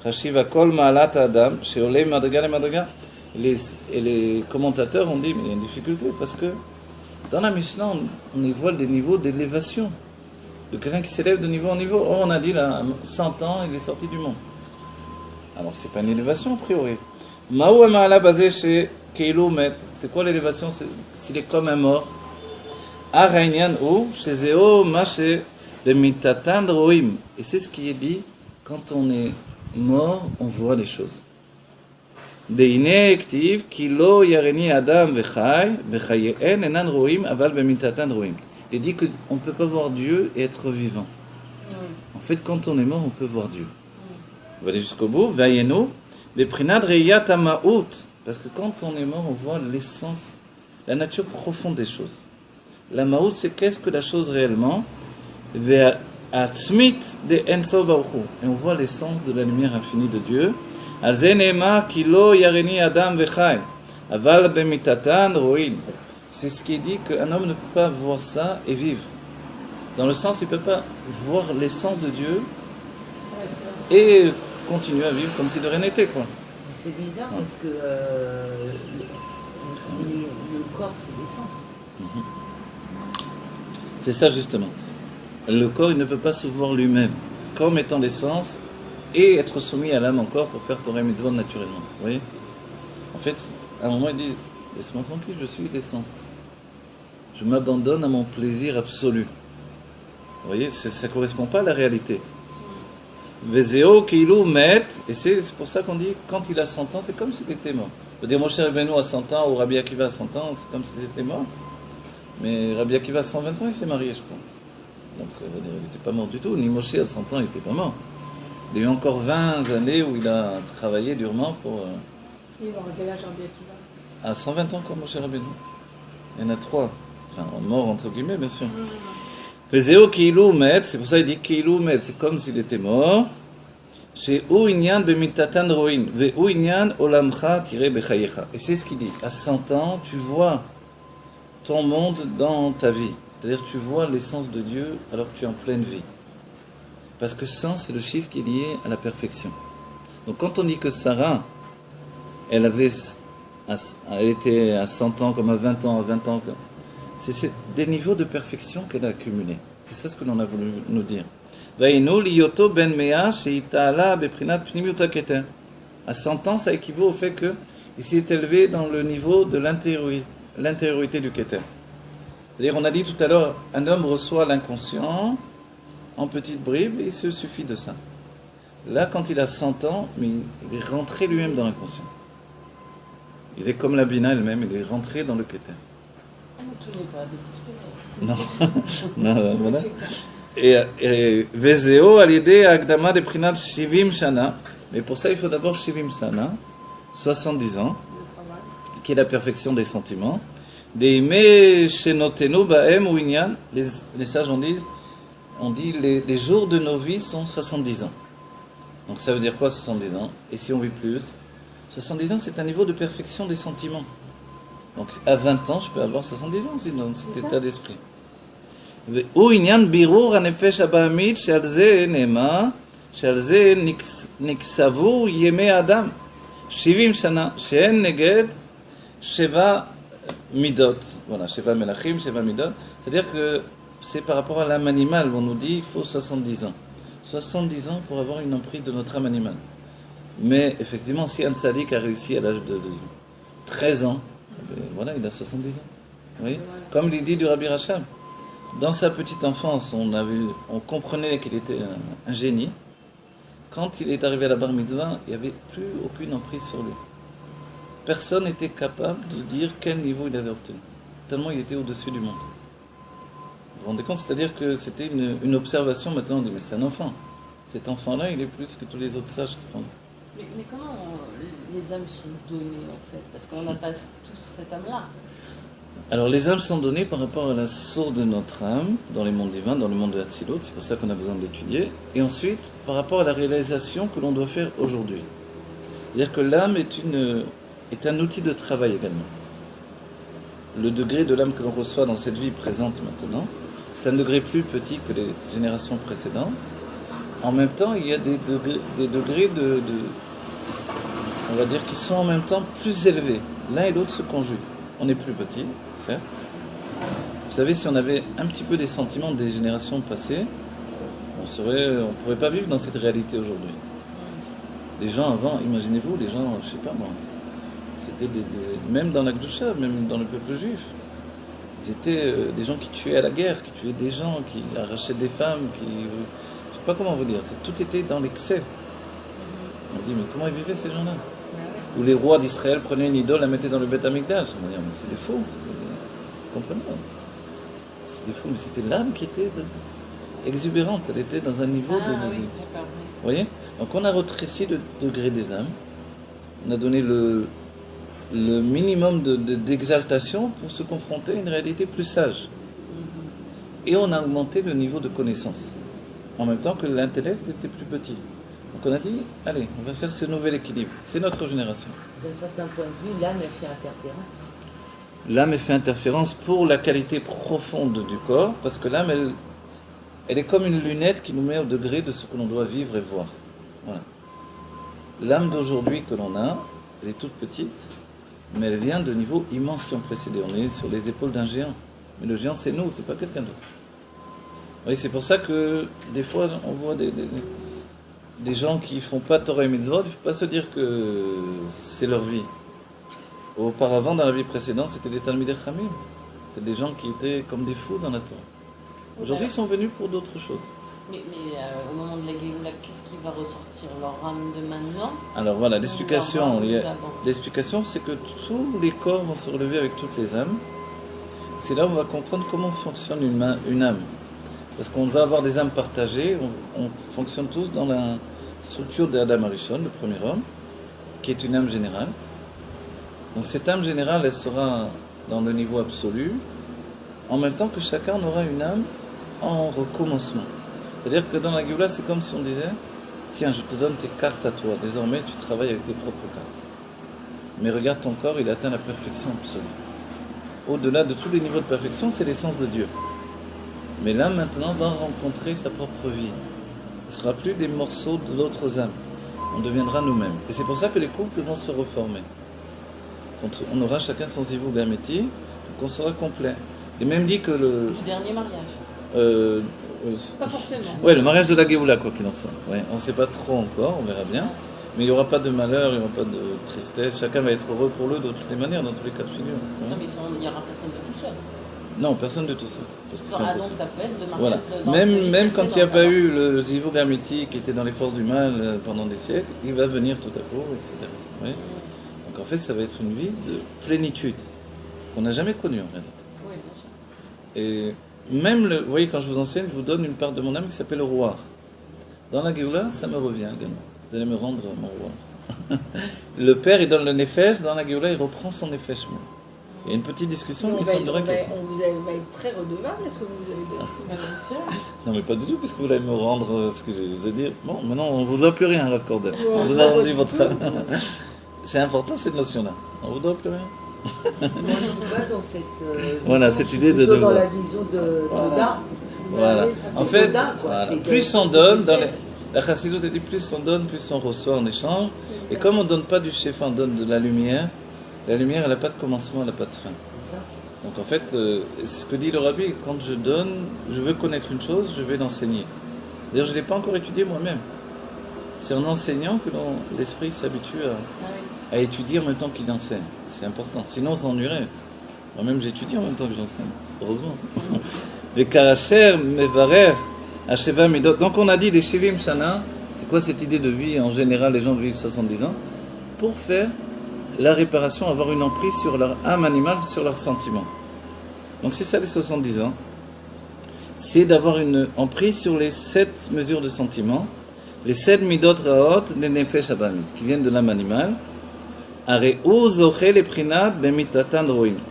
rashiv akol ma'alat adam sheolei madriga le madriga. Et les commentateurs ont dit mais il y a une difficulté parce que dans la Mishnah on y voit des niveaux d'élévation de quelqu'un qui s'élève de niveau en niveau. Or on a dit là à 100 ans il est sorti du monde. Alors c'est pas une élévation a priori. Ma'ou ma'ala basé chez Keilu met. C'est quoi l'élévation? S'il est comme un mort. Arainyan ou chez Zéo maché de mitatan roim. Et c'est ce qui est dit quand on est mort, on voit les choses. Deine ektiv kilo yareni adam vechai vechayen enan roim aval bemitatan roim. Il dit que on peut pas voir Dieu et être vivant. En fait, quand on est mort, on peut voir Dieu. On va aller jusqu'au bout. Vayenu beprinad reyat amaout. Parce que quand on est mort, on voit l'essence, la nature profonde des choses. La maout, c'est qu'est-ce que la chose réellement. Ve'atzmit de enso baruchu. Et on voit l'essence de la lumière infinie de Dieu. Azenema kilo yareni adam vechai aval bemitatan roin. C'est ce qui dit qu'un homme ne peut pas voir ça et vivre. Dans le sens, il ne peut pas voir l'essence de Dieu et continuer à vivre comme si de rien n'était, quoi. C'est bizarre parce que le corps, c'est l'essence. C'est ça justement. Le corps, il ne peut pas se voir lui-même comme étant l'essence et être soumis à l'âme encore pour faire Torah Mitzvot naturellement. Vous voyez? En fait, à un moment, il dit laisse-moi tranquille, je suis l'essence. Je m'abandonne à mon plaisir absolu. Vous voyez, ça ne correspond pas à la réalité. Vezeo Keilu met, et c'est pour ça qu'on dit quand il a 100 ans, c'est comme s'il était mort. On peut dire Moshe Rabbeinu à 100 ans ou Rabbi Akiva à 100 ans, c'est comme s'il était mort. Mais Rabbi Akiva à 120 ans, il s'est marié, je crois. Donc, on va dire, il n'était pas mort du tout. Ni Moshe à 100 ans, il n'était pas mort. Il y a eu encore 20 années où il a travaillé durement pour. Il va avoir quel âge Rabbi Akiva? À 120 ans, comme Moshe Rabbeinu. Il y en a 3. Enfin, mort entre guillemets, bien sûr. Vezeo Keilu met, c'est pour ça qu'il dit Keilu met, c'est comme s'il était mort. Chez Ouinyan bemitatan roin, ve Ouinyan olamcha tiré bechayecha. Et c'est ce qu'il dit. À 100 ans, tu vois ton monde dans ta vie. C'est-à-dire tu vois l'essence de Dieu alors que tu es en pleine vie. Parce que 100, c'est le chiffre qui est lié à la perfection. Donc quand on dit que Sarah, elle était à 100 ans comme à 20 ans, c'est des niveaux de perfection qu'elle a accumulés. C'est ça ce que l'on a voulu nous dire. À 100 ans, ça équivaut au fait qu'il s'est élevé dans le niveau de l'intériorité du Keter. C'est-à-dire, on a dit tout à l'heure, un homme reçoit l'inconscient en petites bribes et il se suffit de ça. Là, quand il a 100 ans, mais il est rentré lui-même dans l'inconscient. Il est comme la Bina elle-même, il est rentré dans le Keter. Tu n'es pas désespéré. Non, voilà. Et Vezeo à l'idée Agdama de Prinat Shivim Shana. Mais pour ça, il faut d'abord Shivim Shana, 70 ans, qui est la perfection des sentiments. Deime Shenotenu Baem Winyan. Les sages on dit les jours de nos vies sont 70 ans. Donc ça veut dire quoi 70 ans? Et si on vit plus? 70 ans, c'est un niveau de perfection des sentiments. Donc à 20 ans, je peux avoir 70 ans aussi dans cet état d'esprit. Ou inyan birur hanefesh abahamit shel ze nema shel ze niksavu yemei adam 70 shana she'en neged sheva midot. Voilà, sheva melachim, sheva midot. C'est-à-dire que c'est par rapport à l'âme animale, on nous dit il faut 70 ans. 70 ans pour avoir une emprise de notre âme animale. Mais effectivement, si un tzaddik a réussi à l'âge de 13 ans, voilà, il a 70 ans. Oui. Comme l'idée du Rabbi Rachab. Dans sa petite enfance, on comprenait qu'il était un génie. Quand il est arrivé à la bar mitzvah, il n'y avait plus aucune emprise sur lui. Personne n'était capable de dire quel niveau il avait obtenu. Tellement il était au-dessus du monde. Vous vous rendez compte? C'est-à-dire que c'était une observation maintenant. On dit, mais c'est un enfant. Cet enfant-là, il est plus que tous les autres sages qui sont là. Mais comment les âmes sont données en fait? Parce qu'on n'a pas tous cette âme-là. Alors les âmes sont données par rapport à la source de notre âme, dans les mondes divins, dans le monde de Hatzilut, c'est pour ça qu'on a besoin de l'étudier, et ensuite par rapport à la réalisation que l'on doit faire aujourd'hui. C'est-à-dire que l'âme est un outil de travail également. Le degré de l'âme que l'on reçoit dans cette vie présente maintenant, c'est un degré plus petit que les générations précédentes. En même temps, il y a des degrés on va dire, qui sont en même temps plus élevés. L'un et l'autre se conjuguent. On est plus petit, certes. Vous savez, si on avait un petit peu des sentiments des générations passées, on ne pourrait pas vivre dans cette réalité aujourd'hui. Les gens avant, imaginez-vous, les gens, je sais pas moi, c'était même dans la Gdusha, même dans le peuple juif, ils étaient des gens qui tuaient à la guerre, qui tuaient des gens, qui arrachaient des femmes, je sais pas comment vous dire, tout était dans l'excès. On dit, mais comment ils vivaient ces gens-là? Où les rois d'Israël prenaient une idole, la mettaient dans le Beth Amikdash. On va dire, mais c'est des fous, comprenez? C'est des fous, mais c'était l'âme qui était exubérante, elle était dans un niveau oui, d'accord. Vous voyez? Donc on a retréci le degré des âmes, on a donné le minimum d'exaltation pour se confronter à une réalité plus sage. Et on a augmenté le niveau de connaissance, en même temps que l'intellect était plus petit. Donc on a dit, allez, on va faire ce nouvel équilibre. C'est notre génération. D'un certain point de vue, l'âme, elle fait interférence. L'âme, elle fait interférence pour la qualité profonde du corps, parce que l'âme, elle est comme une lunette qui nous met au degré de ce que l'on doit vivre et voir. Voilà. L'âme d'aujourd'hui que l'on a, elle est toute petite, mais elle vient de niveaux immenses qui ont précédé. On est sur les épaules d'un géant. Mais le géant, c'est nous, c'est pas quelqu'un d'autre. Oui, c'est pour ça que des fois, on voit des gens qui font pas Torah et Mitzvot, il ne faut pas se dire que c'est leur vie. Auparavant, dans la vie précédente, c'était des Talmidei Chachamim. C'est des gens qui étaient comme des fous dans la Torah. Aujourd'hui, ils sont venus pour d'autres choses. Mais au moment de la Géoula, qu'est-ce qui va ressortir? Leur âme de maintenant? Alors voilà, l'explication, c'est que tous les corps vont se relever avec toutes les âmes. C'est là où on va comprendre comment fonctionne une âme. Parce qu'on va avoir des âmes partagées, on fonctionne tous dans la structure d'Adam Arishon, le premier homme, qui est une âme générale. Donc cette âme générale, elle sera dans le niveau absolu, en même temps que chacun aura une âme en recommencement. C'est-à-dire que dans la Géoula, c'est comme si on disait, tiens, je te donne tes cartes à toi, désormais tu travailles avec tes propres cartes. Mais regarde ton corps, il atteint la perfection absolue. Au-delà de tous les niveaux de perfection, c'est l'essence de Dieu. Mais l'âme maintenant va rencontrer sa propre vie. Ce ne sera plus des morceaux d'autres âmes. On deviendra nous-mêmes. Et c'est pour ça que les couples vont se reformer. Quand on aura chacun son zivug améti, donc on sera complet. Et même dit que Du dernier mariage. Pas forcément. Ouais, le mariage de la Géoula, quoi qu'il en soit. Ouais, on ne sait pas trop encore, on verra bien. Mais il n'y aura pas de malheur, il n'y aura pas de tristesse. Chacun va être heureux pour l'eux de toutes les manières, dans tous les cas de figure. Ouais. Non, mais il n'y aura personne de tout seul. Non, personne de tout ça. Parce que c'est Donc impossible. ça peut être de mariage. Voilà. Même quand il n'y a pas eu le zivug amiti qui était dans les forces du mal pendant des siècles, il va venir tout à coup, etc. Oui. Donc en fait, ça va être une vie de plénitude qu'on n'a jamais connue en réalité. Oui, bien sûr. Et même, vous voyez, quand je vous enseigne, je vous donne une part de mon âme qui s'appelle le roi. Dans la Géoula, ça me revient également. Vous allez me rendre mon roi. Le père, il donne le nefesh, dans la Géoula, il reprend son nefesh même. Il y a une petite discussion, mais il semblerait que... On vous va être très redevable, est-ce que vous nous avez donné? Bien sûr. Non, mais pas du tout, puisque vous allez me rendre ce que je vous ai dit. Bon, maintenant, on ne vous doit plus rien, Rav Cordel. On vous a rendu votre âme. C'est important, cette notion-là. On ne vous doit plus rien. Moi, je suis pas dans cette... Voilà, cette idée de plutôt dans devoir. la vision de Toda. Voilà. En C'est fait, Toda, quoi. voilà. C'est Plus on donne, la Chassidut dit plus on donne, plus on reçoit en échange. Et comme on ne donne pas du shefa, on donne de la lumière, elle n'a pas de commencement, elle n'a pas de fin. C'est ça. Donc en fait, ce que dit le Rabbi, quand je donne, je veux connaître une chose, je vais l'enseigner. D'ailleurs, je ne l'ai pas encore étudié moi-même. C'est en enseignant que l'esprit s'habitue à étudier en même temps qu'il enseigne. C'est important. Sinon, on s'ennuierait. Moi-même, j'étudie en même temps que j'enseigne. Heureusement. Les karacher, mevarer, asheva midot. Donc on a dit les shivim shana. C'est quoi cette idée de vie? En général, les gens vivent 70 ans pour faire la réparation, avoir une emprise sur leur âme animale, sur leurs sentiments. Donc c'est ça les 70 ans. C'est d'avoir une emprise sur les 7 mesures de sentiments, les 7 midot raot, les nefesh abamit, qui viennent de l'âme animale,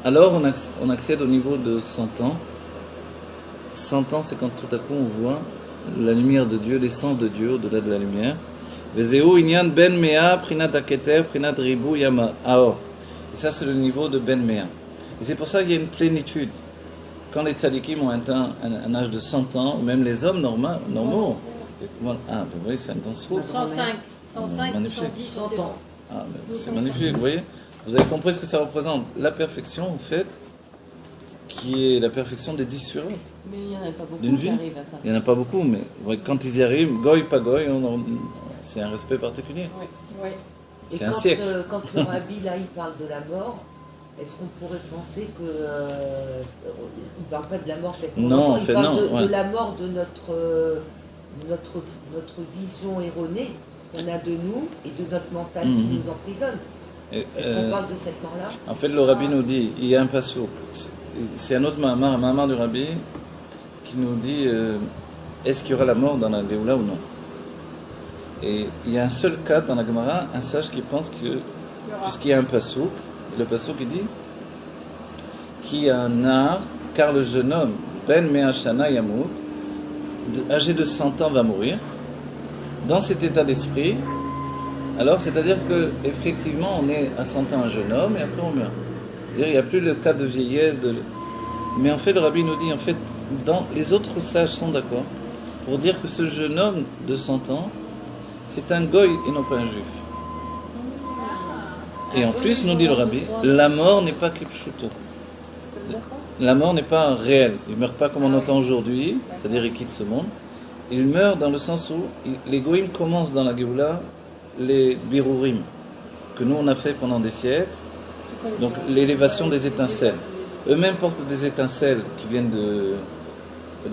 Alors on accède au niveau de 100 ans. 100 ans, c'est quand tout à coup on voit la lumière de Dieu, l'essence de Dieu au-delà de la lumière. Et ça, c'est le niveau de Ben Mea. Et c'est pour ça qu'il y a une plénitude. Quand les tzadikim ont atteint un âge de 100 ans, ou même les hommes normaux, voilà. Ah, ben oui, c'est un grand saut. 105, 105, Magnifique. 110, 100 ans. Ah, ben, c'est magnifique, vous voyez. Vous avez compris ce que ça représente. La perfection, en fait, qui est la perfection des 10 surotes. Mais il n'y en a pas beaucoup D'une qui vie. arrivent à ça. Il n'y en a pas beaucoup, mais ouais, quand ils y arrivent, goy, pas goy, c'est un respect particulier. Oui. Oui. Et C'est un quand, siècle. quand le rabbi, là, il parle de la mort, est-ce qu'on pourrait penser que... il ne parle pas de la mort telle qu'on Non, l'entend, en fait, il parle non, ouais. de la mort de notre vision erronée qu'on a de nous et de notre mental qui Mhm. nous emprisonne. Et, Est-ce qu'on parle de cette mort-là? en fait, le rabbi nous dit, il y a un passouk. C'est un autre mamar, un mamar du rabbi, qui nous dit est-ce qu'il y aura la mort dans la Géoula ou non. Et il y a un seul cas dans la Gemara, un sage qui pense que, puisqu'il y a un passouk, le passouk il dit qu'il y a un nar, car le jeune homme, Ben Me'ashana Yamout, âgé de 100 ans, va mourir. Dans cet état d'esprit, alors c'est-à-dire que effectivement on est à 100 ans un jeune homme et après on meurt. C'est-à-dire il n'y a plus le cas de vieillesse, mais en fait le rabbi nous dit, en fait, les autres sages sont d'accord pour dire que ce jeune homme de 100 ans, c'est un goy et non pas un juif. Et en plus, nous dit le rabbi, la mort n'est pas kipshuto. La mort n'est pas réelle. Il ne meurt pas comme on entend aujourd'hui, c'est-à-dire il quitte ce monde. Il meurt dans le sens où les goïms commencent dans la Géoula les birurim, que nous on a fait pendant des siècles. Donc l'élévation des étincelles. Eux-mêmes portent des étincelles qui viennent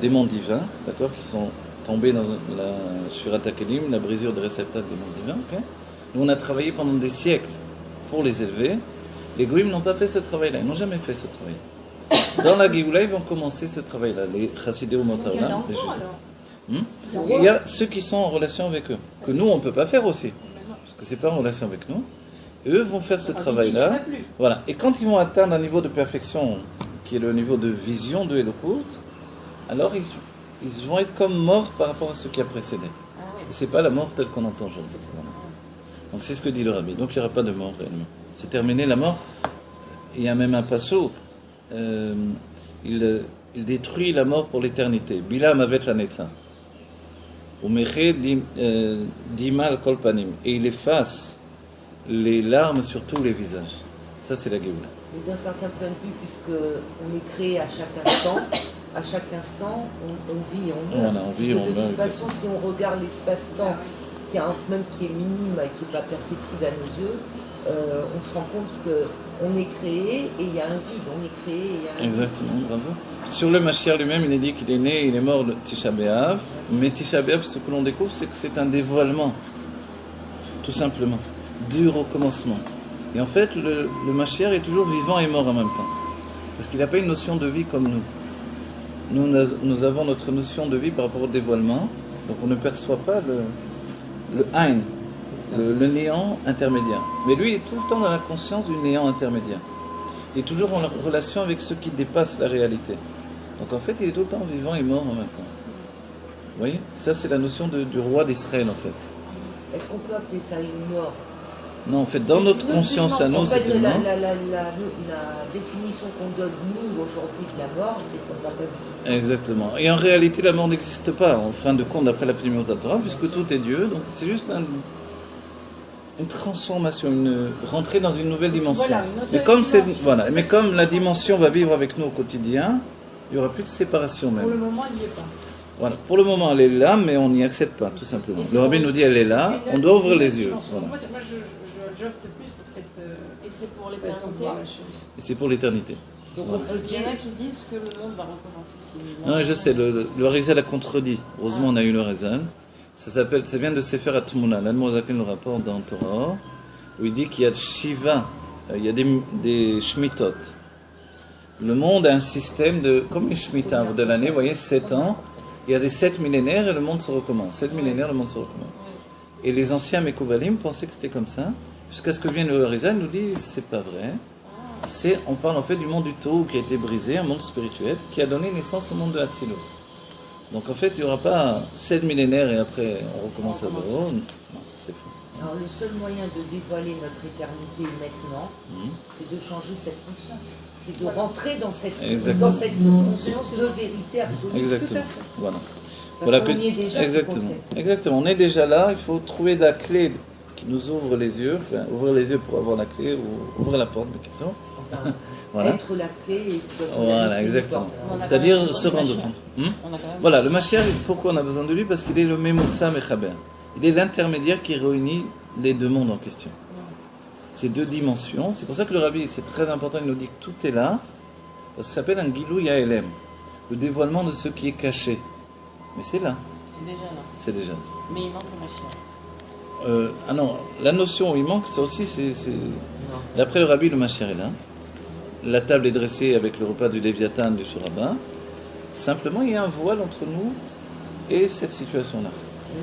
des mondes divins, d'accord, qui sont tombés dans la Shurat HaKelim, la brisure des réceptacles des mondes divins. Okay. Nous on a travaillé pendant des siècles pour les élever. Les goïms n'ont pas fait ce travail-là, ils n'ont jamais fait ce travail. Dans la Géoula, ils vont commencer ce travail-là, les Chassidé ou Motarlam, les justes. Il y a ceux qui sont en relation avec eux, que nous on ne peut pas faire aussi, parce que c'est pas en relation avec nous. Et eux vont faire ce travail-là. Voilà. Et quand ils vont atteindre un niveau de perfection, qui est le niveau de vision de Elohut, alors ils vont être comme morts par rapport à ce qui a précédé. Et c'est pas la mort telle qu'on entend aujourd'hui. Voilà. Donc c'est ce que dit le rabbi. Donc il n'y aura pas de mort réellement. C'est terminé la mort. Il y a même un passo. Il détruit la mort pour l'éternité. Bilam avec la netza. Dimal kolpanim. Et il efface les larmes sur tous les visages. Ça, c'est la Géoula. Mais d'un certain point de vue, puisqu'on est créé à chaque instant, on vit, on meurt. Voilà, on vit, on meurt. De toute façon, si on regarde l'espace-temps, qui est minime et qui n'est pas perceptible à nos yeux, on se rend compte qu'on est créé et il y a un vide. On est créé et il y a un vide. Exactement, bravo. Sur le Mashiach lui-même, il est dit qu'il est né, il est mort le Tisha B'Av. Mais Tisha B'Av, ce que l'on découvre, c'est que c'est un dévoilement. Tout simplement. Du recommencement. Et en fait, le Mashiach est toujours vivant et mort en même temps. Parce qu'il n'a pas une notion de vie comme nous. Nous avons notre notion de vie par rapport au dévoilement. Donc on ne perçoit pas le Ein, le néant intermédiaire. Mais lui, il est tout le temps dans la conscience du néant intermédiaire. Il est toujours en relation avec ce qui dépasse la réalité. Donc en fait, il est tout le temps vivant et mort en même temps. Vous voyez? Ça, c'est la notion du roi d'Israël, en fait. Est-ce qu'on peut appeler ça une mort? Non, en fait, dans notre conscience à nous, c'est une mort. La définition qu'on donne, nous, aujourd'hui, de la mort, c'est qu'on va pas vivre. Exactement. Et en réalité, la mort n'existe pas, en fin de compte, d'après la Pnimiut Torah, puisque tout est Dieu. Donc c'est juste une transformation, une rentrée dans une nouvelle dimension. Voilà, mais comme la dimension va vivre avec nous au quotidien, il n'y aura plus de séparation même. Pour le moment, il n'y est pas. Voilà. Pour le moment, elle est là, mais on n'y accède pas, tout simplement. Le rabbin nous dit elle est là, on doit ouvrir les yeux. Voilà. Moi, j'opte plus pour cette Et c'est pour façon l'éternité. de voir la chose. Et c'est pour l'éternité. Donc Voilà. on peut Parce qu'il y en a dire, qui disent que le monde va recommencer si Non, je sais, le Harizal a contredit. Heureusement, on a eu le Harizal. Ça vient de Sefer Atmuna. L'Admorazaken le rapporte dans Torah, où il dit qu'il y a Shiva, il y a des Shmitot. Le monde a un système comme les Shemitah de l'année, vous voyez, 7 ans. Il y a des 7 millénaires et le monde se recommence. 7 millénaires, le monde se recommence. Et les anciens Mekoubalim pensaient que c'était comme ça. Jusqu'à ce que vienne le Harizal, il nous dit c'est pas vrai. On parle en fait du monde du Tohu qui a été brisé, un monde spirituel, qui a donné naissance au monde de Hatzilut. Donc en fait, il n'y aura pas 7 millénaires et après on recommence à zéro. Non, c'est faux. Alors le seul moyen de dévoiler notre éternité maintenant, c'est de changer cette conscience. C'est de rentrer dans cette conscience de vérité absolue. Exactement. Tout à fait. Voilà. Parce Voilà qu'on que- y est déjà. Exactement. Exactement. On est déjà là. Il faut trouver la clé qui nous ouvre les yeux. Enfin, ouvrir les yeux pour avoir la clé ou ouvrir la porte de question. Enfin, Voilà. être la clé et Voilà, exactement. On a C'est-à-dire quand même se besoin de rendre Mashiach. compte. On a quand même Voilà, le Mashiach, pourquoi on a besoin de lui? Parce qu'il est le Memutza Mechaber. Il est l'intermédiaire qui réunit les deux mondes en question. Ces deux dimensions. C'est pour ça que le Rabbi, c'est très important, il nous dit que tout est là. Parce que ça s'appelle un Gilou Yaelem. Le dévoilement de ce qui est caché. Mais c'est là. C'est déjà là. C'est déjà. Mais il manque le Mashiach. Ah non, la notion où il manque, ça aussi, c'est... D'après le Rabbi, le Mashiach est là. La table est dressée avec le repas du Léviathan du Shurabba. Simplement, il y a un voile entre nous et cette situation-là.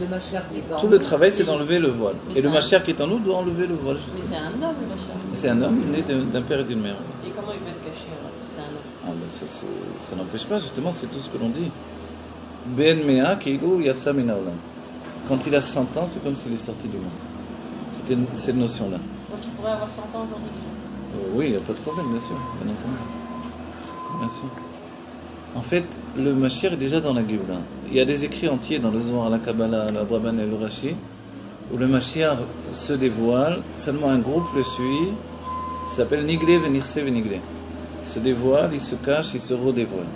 Le Mashiach n'est pas Tout en le nous. travail, c'est d'enlever le voile. Mais Et le c'est Mashiach qui est en nous doit enlever le voile. Mais Justement. c'est un homme, le Mashiach. C'est un homme né d'un père et d'une mère. Et comment il peut être caché alors si c'est un homme? Ah, mais ça n'empêche pas, justement, c'est tout ce que l'on dit. Ben Mea, Keilu, Yatsa Min Haolam. Quand il a 100 ans, c'est comme s'il est sorti du monde. C'était cette notion-là. Donc il pourrait avoir 100 ans aujourd'hui déjà. Oui, il n'y a pas de problème, bien sûr, bien entendu. Bien sûr. En fait, le Mashiach est déjà dans la Géoula. Il y a des écrits entiers dans le Zohar, la Kabbalah, la Braban et le Rashi, où le Mashiach se dévoile, seulement un groupe le suit, ça s'appelle Niglé Venirse Veniglé. Il se dévoile, il se cache, il se redévoile.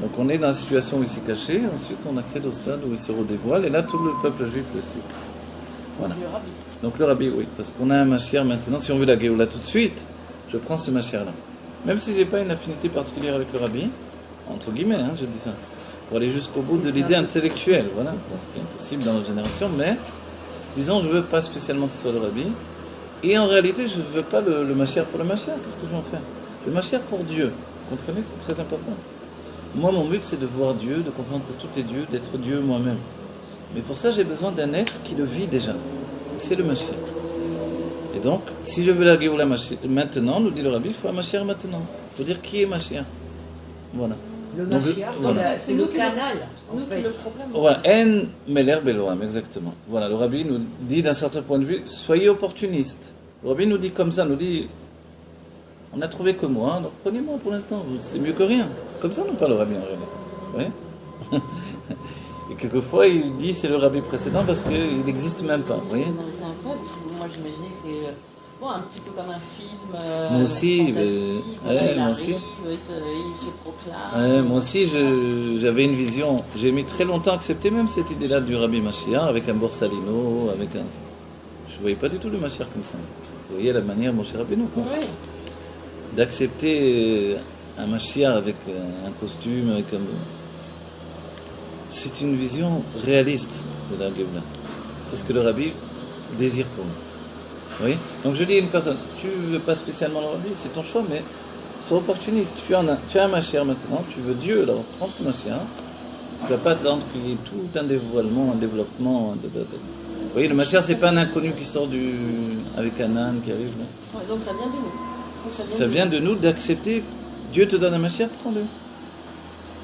Donc on est dans la situation où il s'est caché, ensuite on accède au stade où il se redévoile, et là tout le peuple juif le suit. Voilà. Le Rabbi. Donc le Rabbi, oui, parce qu'on a un Mashiach maintenant, si on veut la Géoula tout de suite, je prends ce Mashiach-là. Même si je n'ai pas une affinité particulière avec le Rabbi, entre guillemets, je dis ça, pour aller jusqu'au bout de l'idée intellectuelle, voilà, ce qui est impossible dans notre génération, mais disons, je ne veux pas spécialement que ce soit le Rabbi, et en réalité, je ne veux pas le Mashiach pour le Mashiach, qu'est-ce que je vais en faire? Le Mashiach pour Dieu, vous comprenez, c'est très important. Moi, mon but, c'est de voir Dieu, de comprendre que tout est Dieu, d'être Dieu moi-même. Mais pour ça, j'ai besoin d'un être qui le vit déjà. C'est le Mashiach. Et donc, si je veux la Géoula maintenant, nous dit le Rabbi, il faut un Mashiach maintenant. Il faut dire qui est Mashiach. Voilà. Le Donc, Mashiach, voilà. c'est le canal, en Nous, fait. le problème. Voilà, En Meler Beloam, exactement. Voilà, le Rabbi nous dit d'un certain point de vue, soyez opportunistes. Le Rabbi nous dit comme ça, nous dit, on n'a trouvé que moi, donc prenez-moi pour l'instant, c'est mieux que rien. Comme ça nous parle le Rabbi en réalité. Vous voyez. Et quelquefois il dit c'est le Rabbi précédent parce qu'il n'existe même pas. Vous voyez. Non, mais c'est incroyable, parce que moi j'imaginais que c'est bon, un petit peu comme un film. Moi aussi, fantastique, mais- voilà, ouais, il moi arrive, aussi. il se proclame. Moi aussi, j'avais une vision. J'ai mis très longtemps à accepter même cette idée-là du Rabbi Mashiach avec un Borsalino, avec un. Je ne voyais pas du tout le Mashiach comme ça. Vous voyez la manière, mon cher Rabbeinu, quoi. Oui. D'accepter un Mashiach avec un costume, avec un. C'est une vision réaliste de la Géoula. C'est ce que le Rabbi désire pour nous. Oui. Donc je dis à une personne, tu ne veux pas spécialement le Rabbi, c'est ton choix, mais sois opportuniste. Tu as un Mashiach maintenant, tu veux Dieu, alors prends ce Mashiach. Tu ne vas pas attendre qu'il y ait tout un dévoilement, un développement. Vous voyez, le Mashiach, c'est pas un inconnu qui sort avec un âne qui arrive là. Ouais, donc ça vient de nous. Ça vient de nous d'accepter. Dieu te donne un Mashiach, prends-le.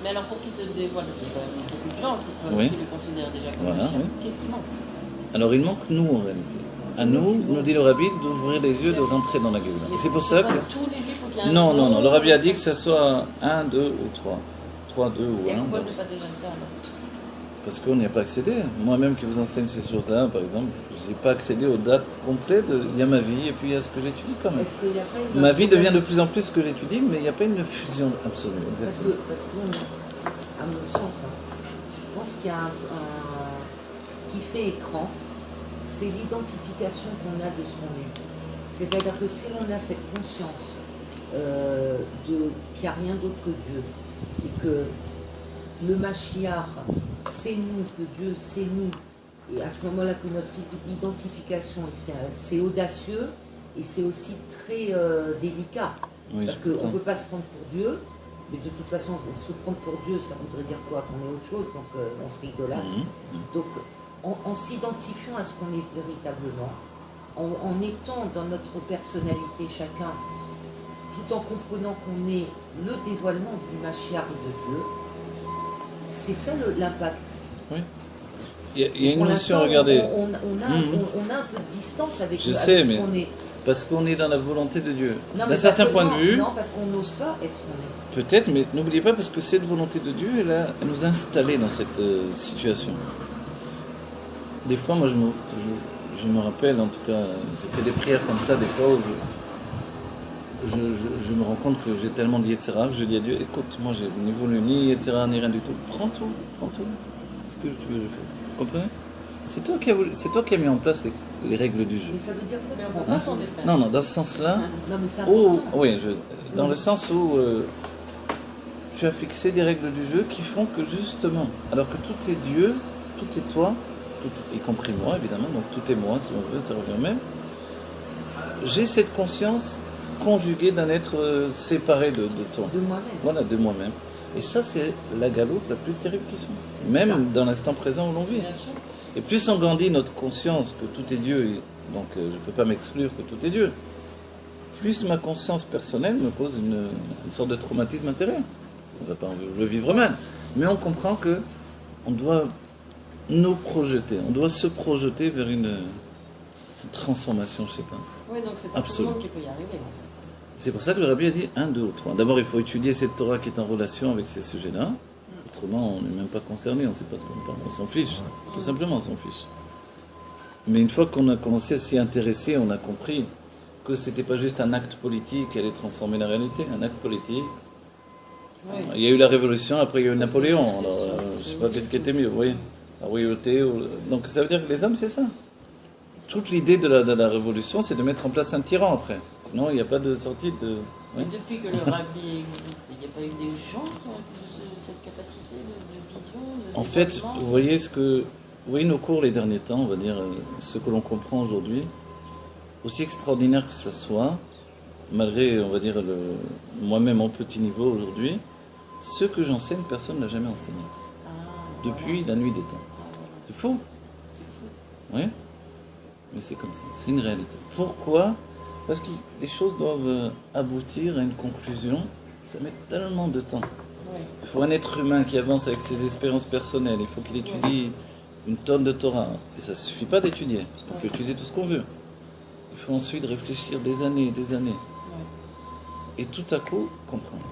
Mais alors pour qu'il se dévoile, parce qu'il y a quand même beaucoup de gens Oui. qui le considèrent déjà comme Voilà, Mashiach, oui. qu'est-ce qui manque? Alors il manque nous en réalité. À nous, nous dit le Rabbi, d'ouvrir les yeux, de rentrer dans la Géoula. Mais C'est pour c'est ça pas que... tous les juifs, faut qu'il y ait un Non, non, non. Le gros- Rabbi a dit que ce soit 1, 2 ou 3. 3, 2 ou Et 1. pourquoi c'est pas déjà le cas alors? Parce qu'on n'y a pas accédé. Moi-même qui vous enseigne ces choses-là, par exemple, je n'ai pas accédé aux dates complètes. Il y a ma vie et puis il y a ce que j'étudie quand même. Est-ce qu'il y a pas une Ma vie devient de plus en plus ce que j'étudie, mais il n'y a pas une fusion absolue. Parce Exactement. que à mon sens, je pense qu'il y a ce qui fait écran, c'est l'identification qu'on a de ce qu'on est. C'est-à-dire que si l'on a cette conscience qu'il n'y a rien d'autre que Dieu, et que le Mashiach, c'est nous, que Dieu, c'est nous, et à ce moment-là que notre identification, c'est audacieux, et c'est aussi très délicat. Oui, Parce je qu'on ne comprends. peut pas se prendre pour Dieu, mais de toute façon, se prendre pour Dieu, ça voudrait dire quoi? Qu'on est autre chose, donc on serait idolâtre. Mhm. Donc, en s'identifiant à ce qu'on est véritablement, en étant dans notre personnalité chacun, tout en comprenant qu'on est le dévoilement du Mashiach de Dieu, c'est ça l'impact. Oui. Il y a une Pour notion, l'instant, regardez, on a un peu de distance avec, Je avec sais, ce mais qu'on est. parce qu'on est dans la volonté de Dieu. Non, D'un mais certain parce que- point de vue, Non, parce qu'on n'ose pas être ce qu'on est. peut-être, mais n'oubliez pas, parce que cette volonté de Dieu, elle nous a installés dans cette situation. Des fois, moi, je me rappelle, en tout cas, j'ai fait des prières comme ça, des fois, où je me rends compte que j'ai tellement de Yetzira que je dis à Dieu, écoute, moi, j'ai ni voulu ni Yetzira, ni rien du tout. Prends tout. Ce que tu veux, je fais. Vous comprenez? C'est toi qui as mis en place les règles du jeu. Mais ça veut dire quoi Mais on prendre? peut pas s'en défaire. Non, dans ce sens-là, Non, mais c'est oh, important. oui, dans le sens où tu as fixé des règles du jeu qui font que justement, alors que tout est Dieu, tout est toi, y compris moi évidemment, donc tout est moi si on veut, ça revient au même, j'ai cette conscience conjuguée d'un être séparé de toi. De moi-même. Voilà, de moi-même. Et ça, c'est la galope la plus terrible qui soit. C'est Même ça. dans l'instant présent où l'on vit. Bien sûr. Et plus on grandit notre conscience que tout est Dieu, et donc je ne peux pas m'exclure que tout est Dieu, plus ma conscience personnelle me pose une sorte de traumatisme intérieur. On ne va pas le vivre mal. Mais on comprend que on doit nous projeter, on doit se projeter vers une transformation, je ne sais pas. Oui, donc c'est pas Absolu. tout le monde qui peut y arriver. C'est pour ça que le Rabbi a dit 1, 2 ou 3. D'abord, il faut étudier cette Torah qui est en relation avec ces sujets-là. Autrement, on n'est même pas concerné, on ne sait pas de quoi on parle. On s'en fiche. Tout simplement, on s'en fiche. Mais une fois qu'on a commencé à s'y intéresser, on a compris que ce n'était pas juste un acte politique qui allait transformer la réalité. Un acte politique. Oui. Il y a eu la Révolution, après il y a eu Napoléon. C'est Alors, une je ne sais pas qu'est-ce qui était mieux, vous voyez. La royauté. Donc ça veut dire que les hommes, c'est ça. Toute l'idée de la Révolution, c'est de mettre en place un tyran après. Sinon, il n'y a pas de sortie de... Mais Oui. depuis que le rabbi existe, il n'y a pas eu des gens qui ont cette capacité de vision, de En fait, développement. vous voyez nos cours les derniers temps, on va dire, ce que l'on comprend aujourd'hui, aussi extraordinaire que ça soit, malgré, on va dire, moi-même en petit niveau aujourd'hui, ce que j'enseigne, personne ne l'a jamais enseigné. Ah, Depuis la nuit des temps. voilà. C'est fou, C'est fou. oui. Mais c'est comme ça, c'est une réalité. Pourquoi? Parce que les choses doivent aboutir à une conclusion. Ça met tellement de temps. Ouais. Il faut un être humain qui avance avec ses expériences personnelles. Il faut qu'il étudie une tonne de Torah. Et ça ne suffit pas d'étudier, parce qu'on peut étudier tout ce qu'on veut. Il faut ensuite réfléchir des années et des années. Ouais. Et tout à coup, comprendre.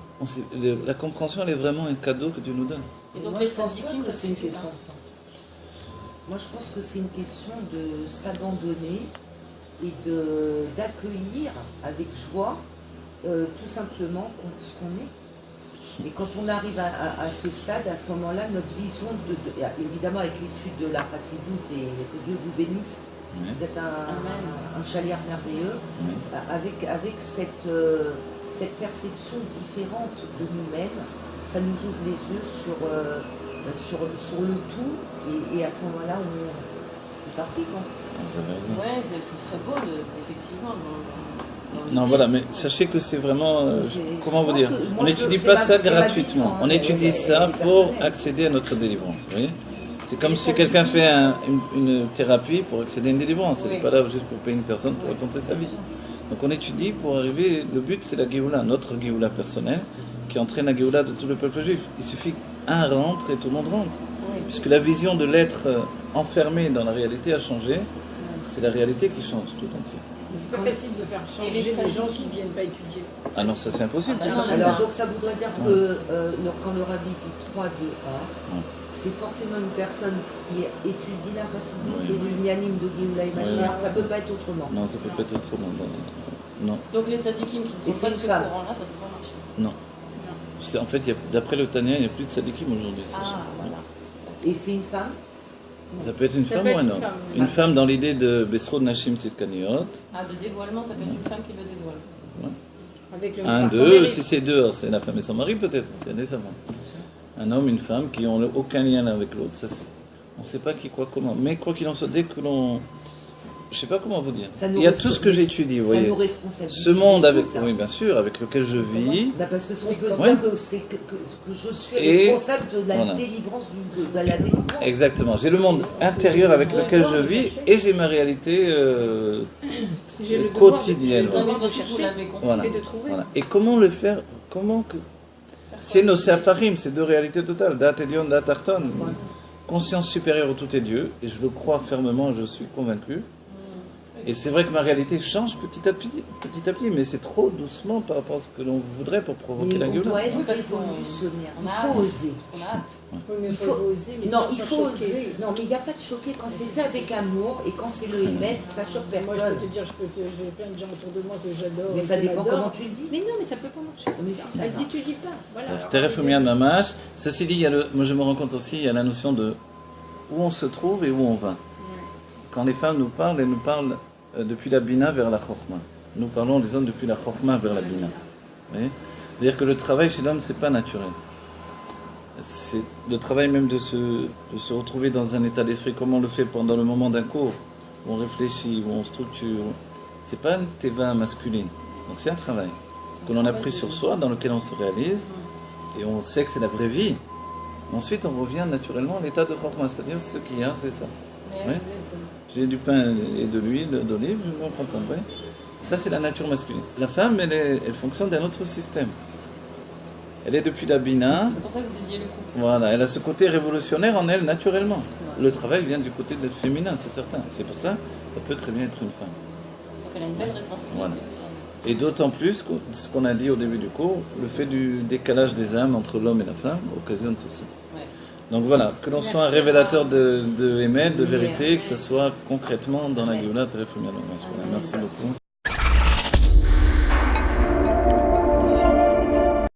La compréhension, elle est vraiment un cadeau que Dieu nous donne. Et donc Moi, les je pense pas tzadikim, que ça c'est une suffit question pas. de temps. Moi, je pense que c'est une question de s'abandonner et d'accueillir avec joie tout simplement ce qu'on est. Et quand on arrive à ce stade, à ce moment-là, notre vision, évidemment avec l'étude de la Chassidoute, et que Dieu vous bénisse, Oui. vous êtes Amen. un chaliard merveilleux, Oui. avec cette perception différente de nous-mêmes, ça nous ouvre les yeux sur le tout, et à ce moment-là, c'est parti, quoi. Vous avez raison. Ouais, ce serait beau, effectivement. Dans Non, l'idée. voilà, mais sachez que c'est vraiment... comment vous je dire? pense que On moi, n'étudie c'est pas ma- ça c'est ma gratuitement. vision, hein, On étudie elle ça est pour personnelle. accéder à notre délivrance. Vous voyez? C'est comme Et si ça quelqu'un dit- fait une thérapie pour accéder à une délivrance. Elle n'est Oui. pas là juste pour payer une personne pour Oui. raconter sa vie. Donc on étudie pour arriver... Le but, c'est la Géoula, notre Géoula personnelle, qui entraîne la Géoula de tout le peuple juif. Il suffit qu'un rentre et tout le monde rentre. Oui. Puisque la vision de l'être enfermé dans la réalité a changé, c'est la réalité qui change tout entier. C'est pas facile de faire changer Et les les gens tzadikim qui ne viennent pas étudier. Ah non, ça c'est impossible. Ah c'est bah non, ça. là, Alors donc ça voudrait dire que quand le rabbi dit 3, 2, 1, Ouais. c'est forcément une personne qui étudie la Chassidoute Oui. et l'unanime de Géoula et Mashiach, ça peut pas être autrement. Non, ça peut pas être autrement. Non, Donc les tzadikim qui Et ne sont c'est pas de une ce femme. courant-là, ça ne peut pas marcher. non. En fait, d'après le Tania, il n'y a plus de sadikim aujourd'hui. sachez. Ah, voilà. Et c'est une femme. Ça peut être une Ça femme peut ou être un une homme. femme, oui. Une femme dans l'idée de Besrod Nashim Tzidkaniot. Ah, de dévoilement, ça peut être une femme qui le dévoile. Avec le Un, par son deux, mérite. si c'est deux, alors c'est la femme et son mari peut-être, c'est des savants. Un homme, une femme qui n'ont aucun lien l'un avec l'autre. On ne sait pas qui, quoi, comment. Mais quoi qu'il en soit, dès que l'on je sais pas comment vous dire. Ça nous Il y a tout ce que responsabilise- j'étudie, vous Ça voyez. nous responsabilise. Ce monde avec, beaucoup, ça. oui bien sûr, avec lequel je vis, Bah parce que on peut se Ouais. dire que, que je suis Et responsable de la voilà. délivrance de la délivrance. exactement. J'ai le monde intérieur avec lequel je vis et j'ai ma réalité J'ai le devoir quotidienne. de- Voilà. Non, mais de surtout, chercher vous l'avez compris. Voilà. et de trouver. Voilà. Et comment le faire? Comment que c'est nos safarim, c'est deux réalités totales, Dat Elion, Dat Arton. Voilà. Conscience supérieure au tout est Dieu, et je le crois fermement, je suis convaincu. Et c'est vrai que ma réalité change petit à petit, mais c'est trop doucement par rapport à ce que l'on voudrait pour provoquer Mais la on gueule. doit être Oui, parce qu'on- révolutionnaire. On Il a faut hâte. oser. Parce qu'on a hâte. Oui, mais Il faut faut- oser, mais Non, sans il s'en faut choquer. oser. Non, mais il n'y a pas de choquer quand c'est fait avec amour et quand c'est le émettre, ça choque Moi, je personne. peux te dire, j'ai plein de gens autour de moi que j'adore. Mais et ça qui dépend m'adorent. comment tu le dis. Mais non, mais ça peut pas marcher. Mais si, ça Elles marche. étudient pas. Voilà. Teref ou Mian Mamash. Ceci dit, il y a moi je me rends compte aussi, il y a la notion de où on se trouve et où on va. Quand les femmes nous parlent, elles nous parlent depuis la Bina vers la Chokhma. Nous parlons les hommes depuis la Chokhma vers la Bina. Vous voyez? C'est-à-dire que le travail chez l'homme, c'est pas naturel. C'est le travail même de se retrouver dans un état d'esprit comme on le fait pendant le moment d'un cours, où on réfléchit, où on structure. C'est pas une teva masculine. Donc c'est un travail que l'on a pris sur soi, dans lequel on se réalise, et on sait que c'est la vraie vie. Ensuite, on revient naturellement à l'état de Chokhma, c'est-à-dire ce qu'il y a, c'est ça. Oui. J'ai du pain et de l'huile d'olive, je m'en contenterai. Ça, c'est la nature masculine. La femme, elle fonctionne d'un autre système. Elle est depuis la Bina, C'est pour ça que vous disiez le couple. voilà, elle a ce côté révolutionnaire en elle, naturellement. Le travail vient du côté de féminin, c'est certain. C'est pour ça qu'elle peut très bien être une femme. Donc elle a une belle responsabilité Voilà. aussi. Et d'autant plus, ce qu'on a dit au début du cours, le fait du décalage des âmes entre l'homme et la femme occasionne tout ça. Ouais. Donc voilà, que l'on soit un révélateur de Emet, de vérité, que ce soit concrètement dans la Géoula, très familièrement. Voilà, merci beaucoup.